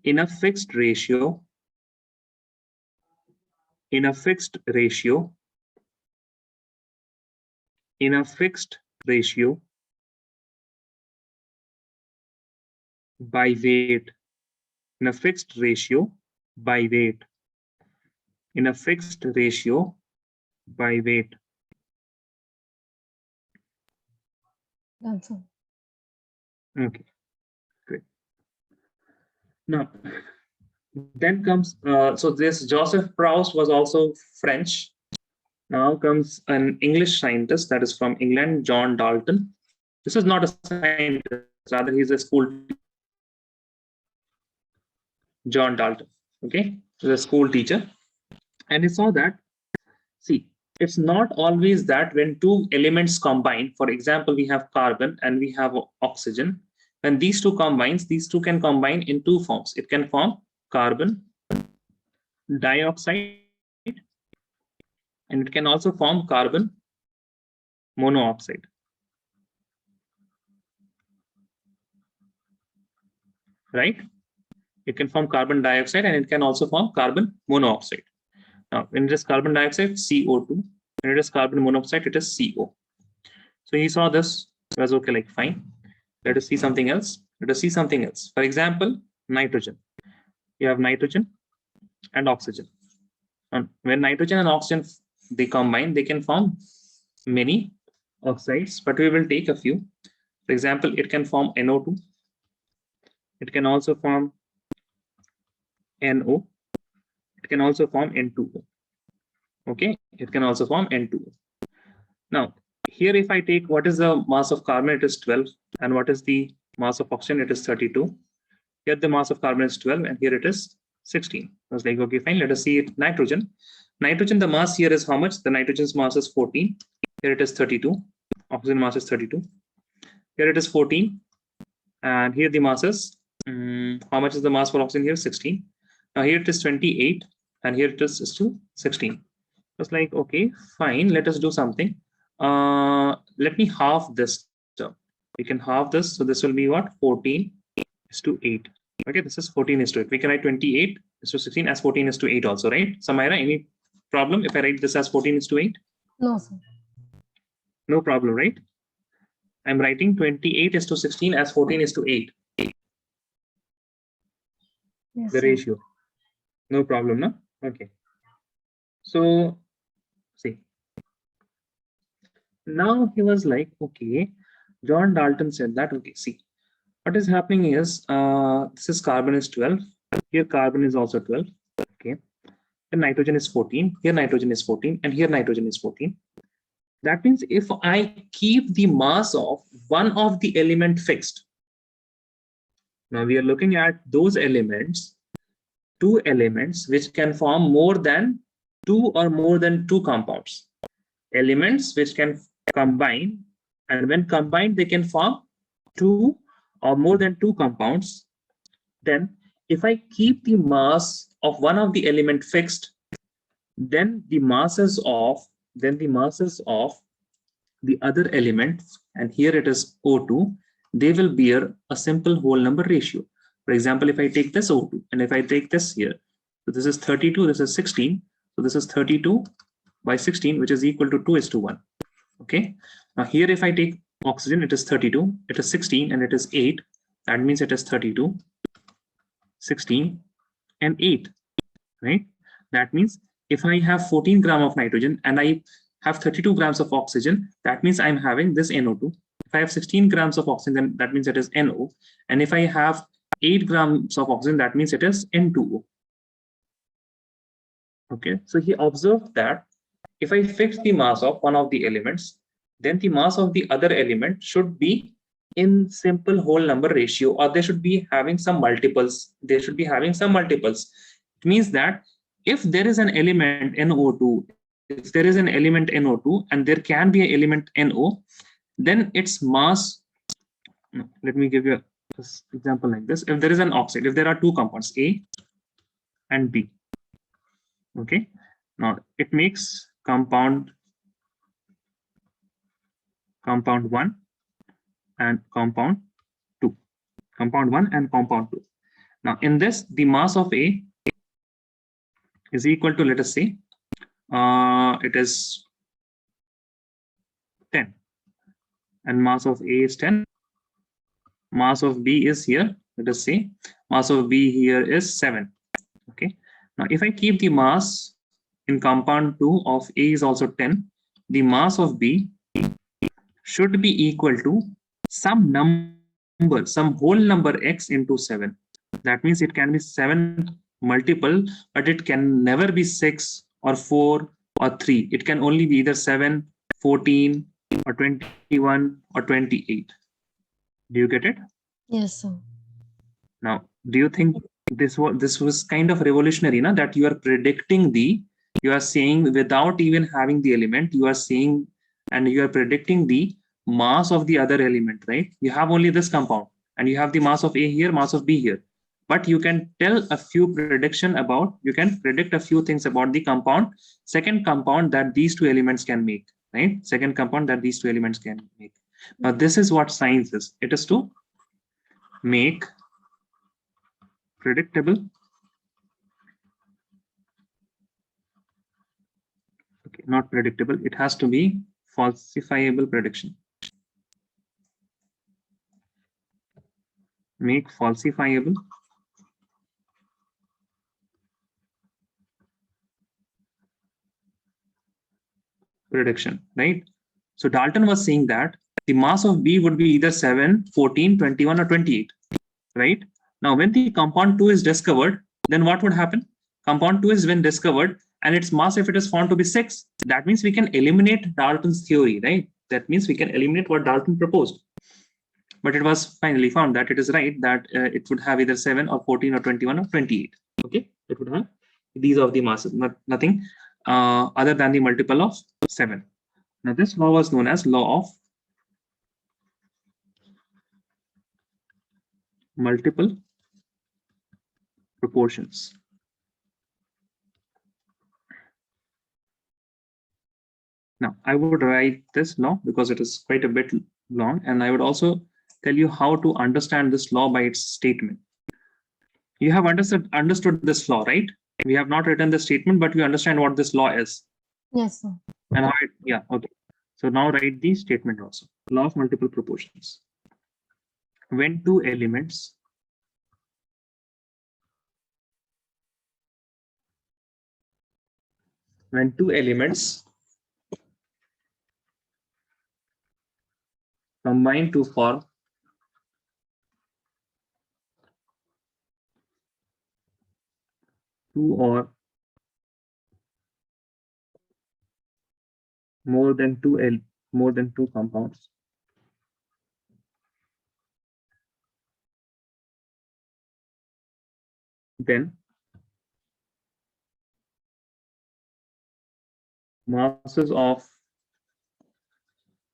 in a fixed ratio by weight, in a fixed ratio by weight. Done, sir. Okay, great. Now, then comes, so this Joseph Proust was also French. Now comes an English scientist that is from England, John Dalton. This is not a scientist, rather he's a school teacher. John Dalton, okay, he's a school teacher. And he saw that, see, it's not always that when two elements combine, for example, we have carbon and we have oxygen, when these two combines, these two can combine in two forms. It can form carbon dioxide and it can also form carbon monoxide. Right? It can form carbon dioxide and it can also form carbon monoxide. Now, when it is carbon dioxide, CO2. When it is carbon monoxide, it is CO. So he saw this, was okay, like fine. Let us see something else. For example, nitrogen. You have nitrogen and oxygen. And when nitrogen and oxygen they combine, they can form many oxides, but we will take a few. For example, it can form NO2. It can also form NO. It can also form N2O. Okay, it can also form N2O. Now, here if I take what is the mass of carbon, it is 12, and what is the mass of oxygen, it is 32. Here the mass of carbon is 12, and here it is 16. I was like, okay, fine, let us see it. Nitrogen, the mass here is how much? The nitrogen's mass is 14. Here it is 32. Oxygen mass is 32. Here it is 14, and here the mass is, how much is the mass for oxygen here? 16. Now here it is 28, and here it is still 16. It's like, okay, fine, let us do something. Let me half this term. We can half this, so this will be what? 14:8. Okay, this is 14:8. We can write 28:16 as 14:8 also, right? Samaira, any problem if I write this as 14:8? No, sir. No problem, right? I'm writing 28:16 as 14:8. Yes, The sir. ratio. No problem, no? Okay. So, see. Now he was like, okay, John Dalton said that, okay, see, what is happening is, this is carbon is 12. Here carbon is also 12. Okay. And nitrogen is 14. Here nitrogen is 14. And here nitrogen is 14. That means if I keep the mass of one of the element fixed, now we are looking at those elements, two elements which can form more than two or more than two compounds. Elements which can combine, and when combined, they can form two or more than two compounds. Then if I keep the mass of one of the element fixed, then the masses of the other elements, and here it is O2, they will bear a simple whole number ratio. For example, if I take this O2 and if I take this here, so this is 32, this is 16, so this is 32 by 16, which is equal to 2:1. Okay. Now here, if I take oxygen, it is 32, it is 16, and it is 8. That means it is 32, 16, and 8, right? That means if I have 14 gram of nitrogen and I have 32 grams of oxygen, that means I'm having this NO2. If I have 16 grams of oxygen, then that means it is NO. And if I have 8 grams of oxygen, that means it is N2O. Okay, so he observed that if I fix the mass of one of the elements, then the mass of the other element should be in simple whole number ratio, or they should be having some multiples. They should be having some multiples. It means that if there is an element NO2, if there is an element NO2 and there can be an element NO, then its mass, let me give you an example like this. If there is an oxide, if there are two compounds, A and B, okay, now it makes compound 1 and compound 2. Compound 1 and compound 2. Now in this, the mass of A is equal to, let us say, it is 10, and mass of A is 10. Mass of B is here, let us say, mass of B here is 7. Okay. Now if I keep the mass in compound 2 of A is also 10, the mass of B should be equal to some number, some whole number x into 7. That means it can be 7 multiple, but it can never be 6 or 4 or 3. It can only be either 7, 14, or 21 or 28. Do you get it? Yes, sir. Now, do you think this was kind of revolutionary, na? That you are predicting you are saying without even having the element, you are saying, and you are predicting the mass of the other element, right? You have only this compound and you have the mass of A here, mass of B here, but you can tell a few prediction about, you can predict a few things about the second compound that these two elements can make, right? Second compound that these two elements can make. Now, this is what science is. It is to make predictable, okay, not predictable, it has to be falsifiable prediction. Make falsifiable prediction, right? So Dalton was saying that the mass of B would be either 7, 14, 21, or 28, right? Now, when the compound 2 is discovered, then what would happen? Compound 2 is when discovered, and its mass, if it is found to be 6, that means we can eliminate Dalton's theory, right? That means we can eliminate what Dalton proposed. But it was finally found that it is right, that it would have either 7 or 14 or 21 or 28. Okay, it would have these of the masses, nothing other than the multiple of 7. Now this law was known as law of multiple proportions. Now I would write this law because it is quite a bit long, and I would also tell you how to understand this law by its statement. You have understood this law, right? We have not written the statement, but we understand what this law is. Yes, sir. And how it, yeah, okay. So now write the statement also. Law of multiple proportions. When two elements combine to form two or more than two compounds, then masses of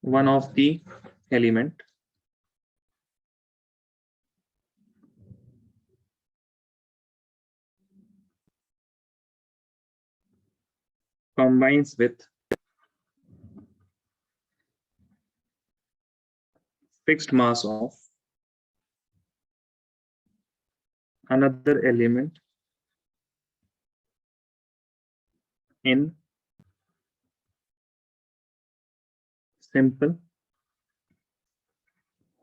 one of the element combines with fixed mass of another element in simple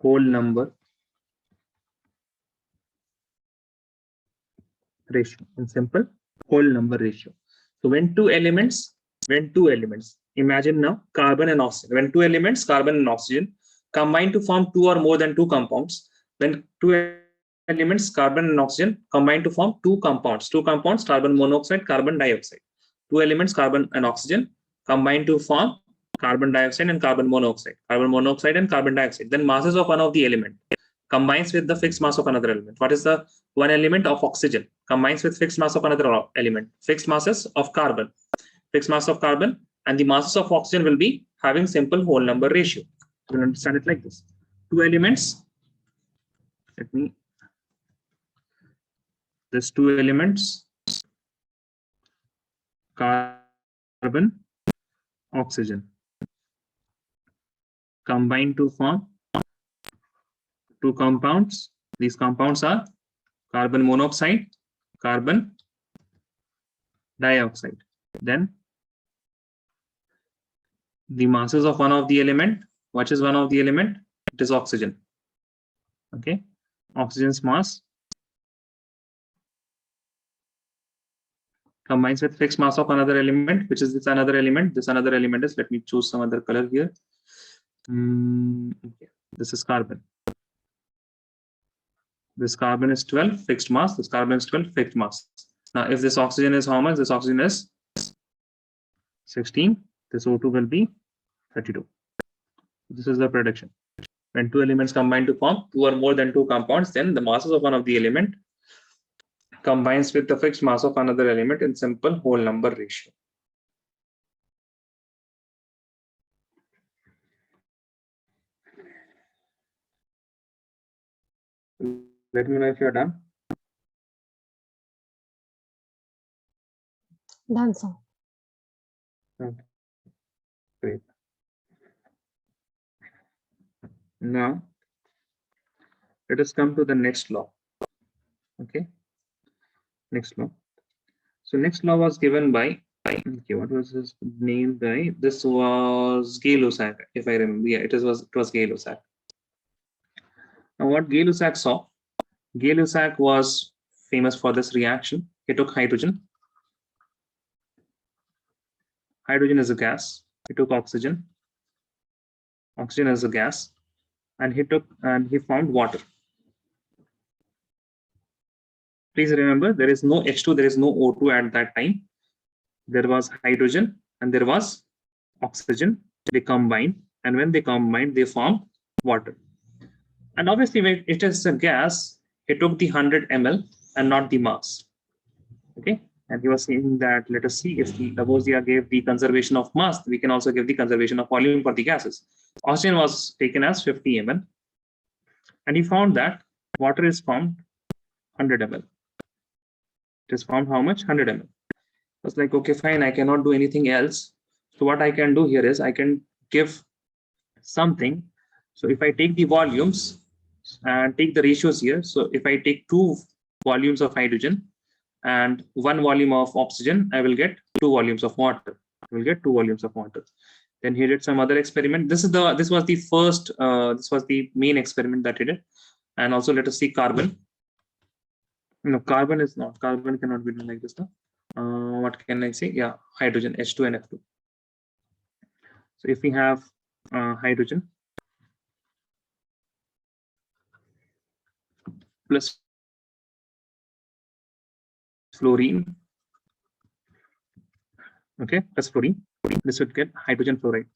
whole number ratio. In simple whole number ratio. So when two elements, imagine now carbon and oxygen. When two elements, carbon and oxygen, combine to form two or more than two compounds, then two elements, carbon and oxygen, combine to form two compounds, carbon monoxide, carbon dioxide. Two elements, carbon and oxygen, combine to form carbon dioxide and carbon monoxide, and carbon dioxide. Then masses of one of the element combines with the fixed mass of another element. What is the one element of oxygen combines with fixed mass of another element? Fixed masses of carbon, and the masses of oxygen will be having simple whole number ratio. You will understand it like this. Two elements. There's two elements, carbon, oxygen, combine to form two compounds. These compounds are carbon monoxide, carbon dioxide. Then the masses of one of the element. What is one of the element? It is oxygen. Okay, oxygen's mass combines with fixed mass of another element, which is this another element. This another element is, let me choose some other color here. Okay. This is carbon. This carbon is 12 fixed mass. This carbon is 12 fixed mass. Now, if this oxygen is how much? This oxygen is 16. This O2 will be 32. This is the prediction. When two elements combine to form two or more than two compounds, then the masses of one of the element combines with the fixed mass of another element in simple whole number ratio. Let me know if you're done. Done, sir. Okay. Great. Now, let us come to the next law. Okay. Next law. So next law was given by, okay, what was his name by? This was Gay-Lussac, if I remember. Yeah, it was Gay-Lussac. Now, what Gay-Lussac saw? Gay-Lussac was famous for this reaction. He took hydrogen. Hydrogen is a gas. He took oxygen. Oxygen is a gas, and he found water. Please remember, there is no H2, there is no O2 at that time. There was hydrogen and there was oxygen. They combined, and when they combined, they formed water. And obviously, when it is a gas, he took the 100 ml and not the mass. Okay, and he was saying that, let us see, if the Lavoisier gave the conservation of mass, we can also give the conservation of volume for the gases. Oxygen was taken as 50 ml, and he found that water is formed 100 ml. It is formed how much? 100 ml. I was like, okay, fine, I cannot do anything else. So what I can do here is I can give something. So if I take the volumes and take the ratios here, so if I take 2 volumes of hydrogen and 1 volume of oxygen, I will get 2 volumes of water. I will get 2 volumes of water. Then he did some other experiment. This was the main experiment that he did. And also let us see carbon. No, carbon cannot be done like this. No? What can I say? Yeah, hydrogen, H2 and F2. So if we have hydrogen plus fluorine, okay, plus fluorine, this would get hydrogen fluoride.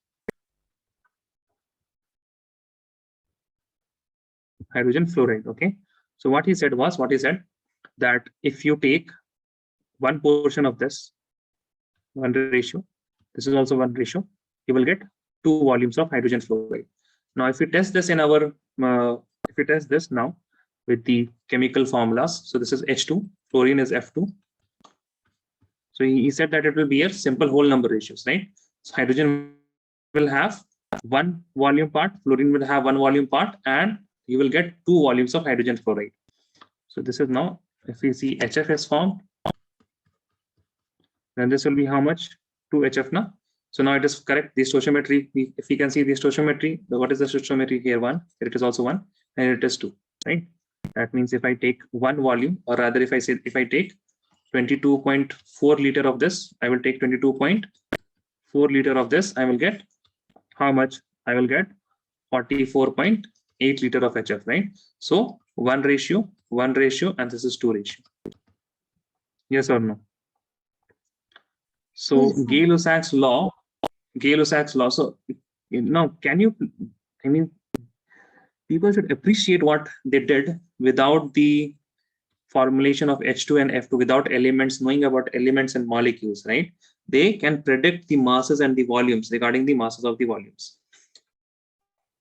Hydrogen fluoride. Okay. So what he said that if you take one portion of this, one ratio, this is also one ratio, you will get 2 volumes of hydrogen fluoride. Now, if we test this in our, if we test this now with the chemical formulas, so this is H2, fluorine is F2. So he said that it will be a simple whole number ratios, right? So hydrogen will have one volume part, fluorine will have one volume part, and you will get 2 volumes of hydrogen fluoride. So this is now, if we see HF is formed, then this will be how much? 2HF now. So now it is correct. The stoichiometry, if we can see the stoichiometry, what is the stoichiometry here? 1, here it is also 1, and it is 2, right? That means if I take one volume, or rather if I take 22.4 liter of this, I will take 22.4 liter of this, I will get how much? I will get 44.8 liter of HF, right? So 1 ratio, and this is 2 ratio. Yes or no? So Yes, sir. Gay-Lussac's law. So now, can you? I mean, people should appreciate what they did without the formulation of H2 and F2, without elements, knowing about elements and molecules, right? They can predict the masses and the volumes regarding the masses of the volumes.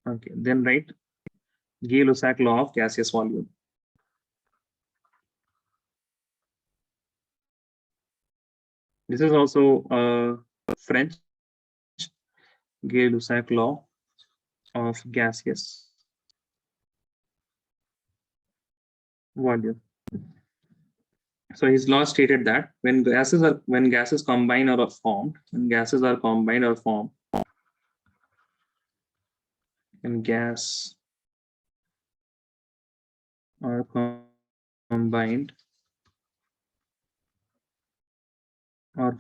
Okay, then write Gay-Lussac law of gaseous volume. This is also French. Gay-Lussac law of gaseous volume. So his law stated that when gases combine or are formed, when gas are combined or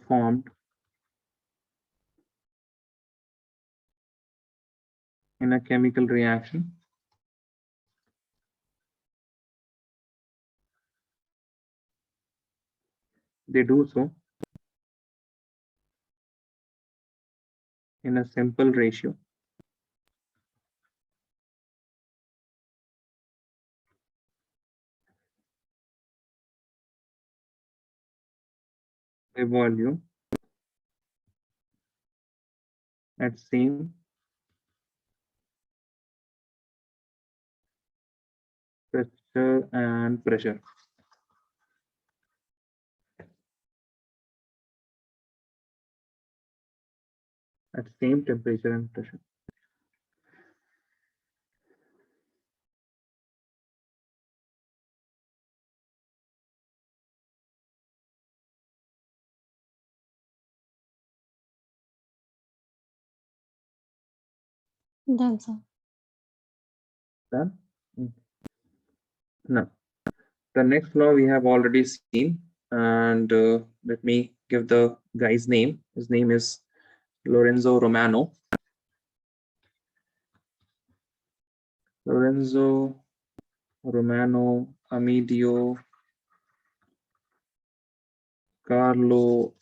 formed in a chemical reaction, they do so in a simple ratio by volume at same temperature and pressure. At same temperature and pressure. Done, sir. Done? No. The next law we have already seen, and let me give the guy's name. His name is Lorenzo Romano. Lorenzo Romano Amedeo Carlo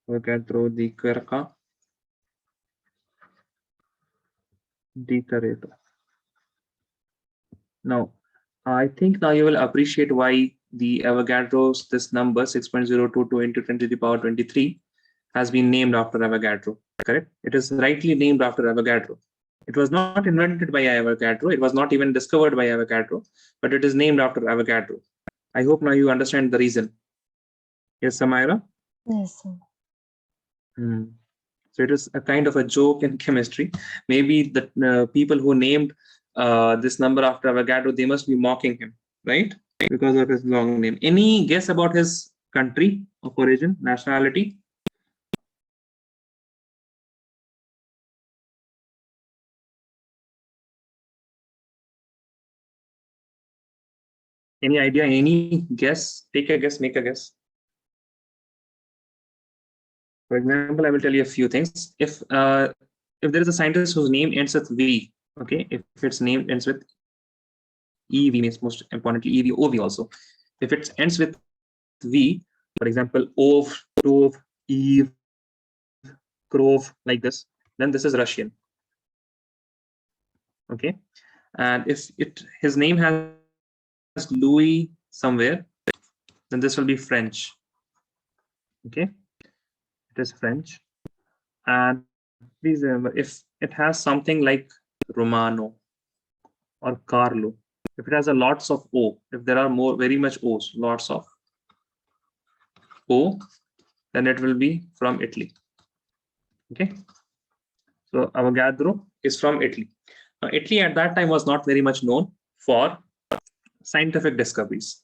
Avogadro di Carreta. Now, I think now you will appreciate why the Avogadro's, this number 6.022 into 10 to the power 23 has been named after Avogadro, correct? It is rightly named after Avogadro. It was not invented by Avogadro. It was not even discovered by Avogadro, but it is named after Avogadro. I hope now you understand the reason. Yes, Samira? Yes, sir. So it is a kind of a joke in chemistry. Maybe the people who named this number after Avogadro, they must be mocking him, right? Because of his long name. Any guess about his country of origin, nationality? Any idea? Any guess? Take a guess, make a guess. For example, I will tell you a few things. If there is a scientist whose name ends with V, okay, if its name ends with EV, means most importantly EV, OV also. If it ends with V, for example, Krov, Eve, Krov, like this, then this is Russian. Okay, and if his name has Louis somewhere, then this will be French. Okay, it is French. And please remember, if it has something like Romano or Carlo, if it has a lots of O, if there are more, very much O's, lots of O, then it will be from Italy. Okay, so Avogadro is from Italy. Now, Italy at that time was not very much known for scientific discoveries.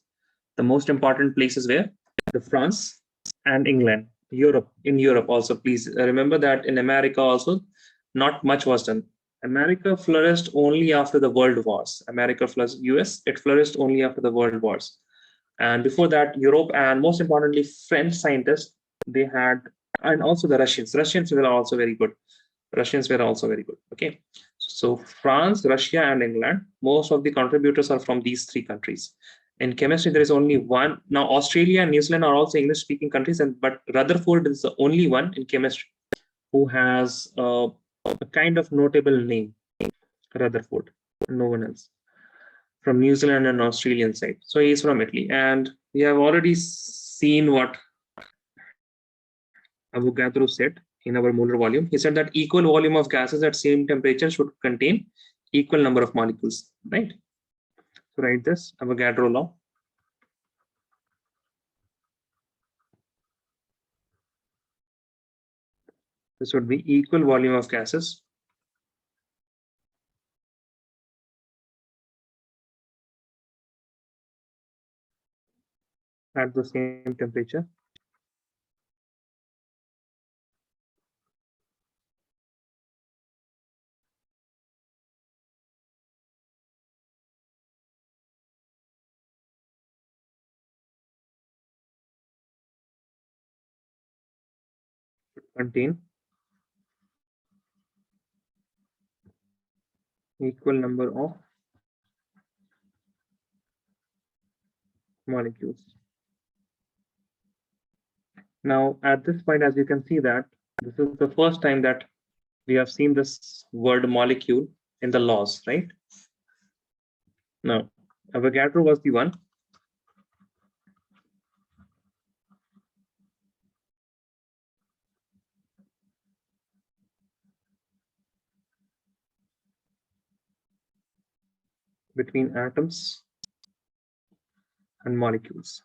The most important places were the France and England, Europe. In Europe also, please remember that in America also, not much was done. America flourished only after the world wars. America plus US, it flourished only after the world wars. And before that, Europe and most importantly, French scientists, they had, and also the Russians. Russians were also very good. Russians were also very good. Okay. So France, Russia, and England, most of the contributors are from these three countries. In chemistry, there is only one. Now, Australia and New Zealand are also English-speaking countries, but Rutherford is the only one in chemistry who has a kind of notable name, Rutherford. No one else from New Zealand and Australian side. So he is from Italy, and we have already seen what Avogadro said in our molar volume. He said that equal volume of gases at same temperature should contain equal number of molecules, right? So write this Avogadro law. This would be equal volume of gases at the same temperature. Contain equal number of molecules. Now, at this point, as you can see that this is the first time that we have seen this word molecule in the laws, right? Now, Avogadro was the one between atoms and molecules.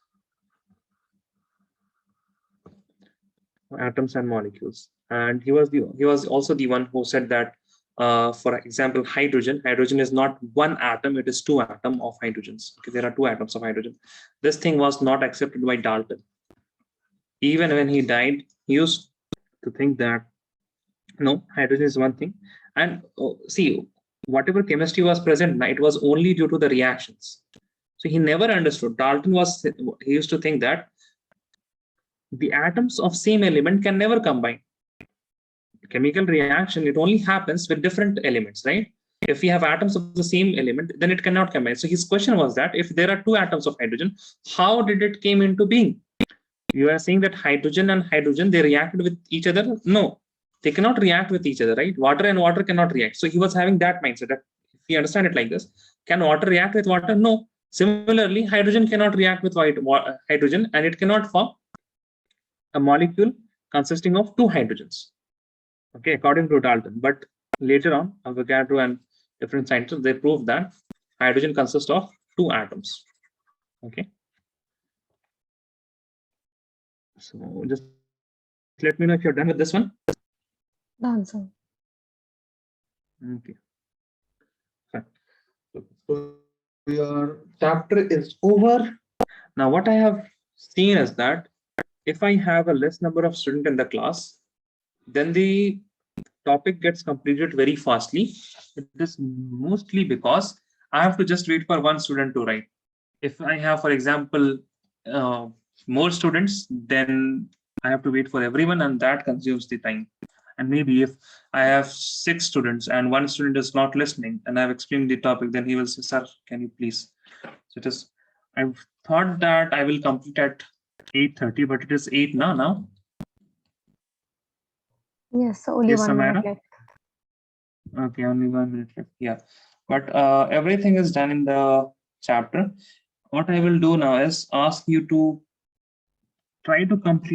Atoms and molecules, and he was also the one who said that, for example, hydrogen is not one atom, it is two atoms of hydrogens. Okay, there are two atoms of hydrogen. This thing was not accepted by Dalton. Even when he died, he used to think that no, hydrogen is one thing. And see, whatever chemistry was present, it was only due to the reactions. So he never understood. He used to think that the atoms of same element can never combine. Chemical reaction, it only happens with different elements, right? If we have atoms of the same element, then it cannot combine. So his question was that if there are two atoms of hydrogen, how did it came into being? You are saying that hydrogen and hydrogen, they reacted with each other? No, they cannot react with each other, right? Water and water cannot react. So he was having that mindset that if we understand it like this, can water react with water? No. Similarly, hydrogen cannot react with hydrogen, and it cannot form a molecule consisting of two hydrogens. Okay, according to Dalton. But later on, Avogadro and different scientists, they proved that hydrogen consists of two atoms. Okay. So just let me know if you're done with this one. Done, sir. Okay. Fine. So your chapter is over. Now, what I have seen is that if I have a less number of students in the class, then the topic gets completed very fastly. It is mostly because I have to just wait for one student to write. If I have, for example, more students, then I have to wait for everyone, and that consumes the time. And maybe if I have 6 students and one student is not listening and I've explained the topic, then he will say, sir, can you please? So I've thought that I will complete at 8:30, but it is 8 now. Yes, so only Yes, 1 minute Samara? left. Okay, only 1 minute left. Yeah, but everything is done in the chapter. What I will do now is ask you to try to complete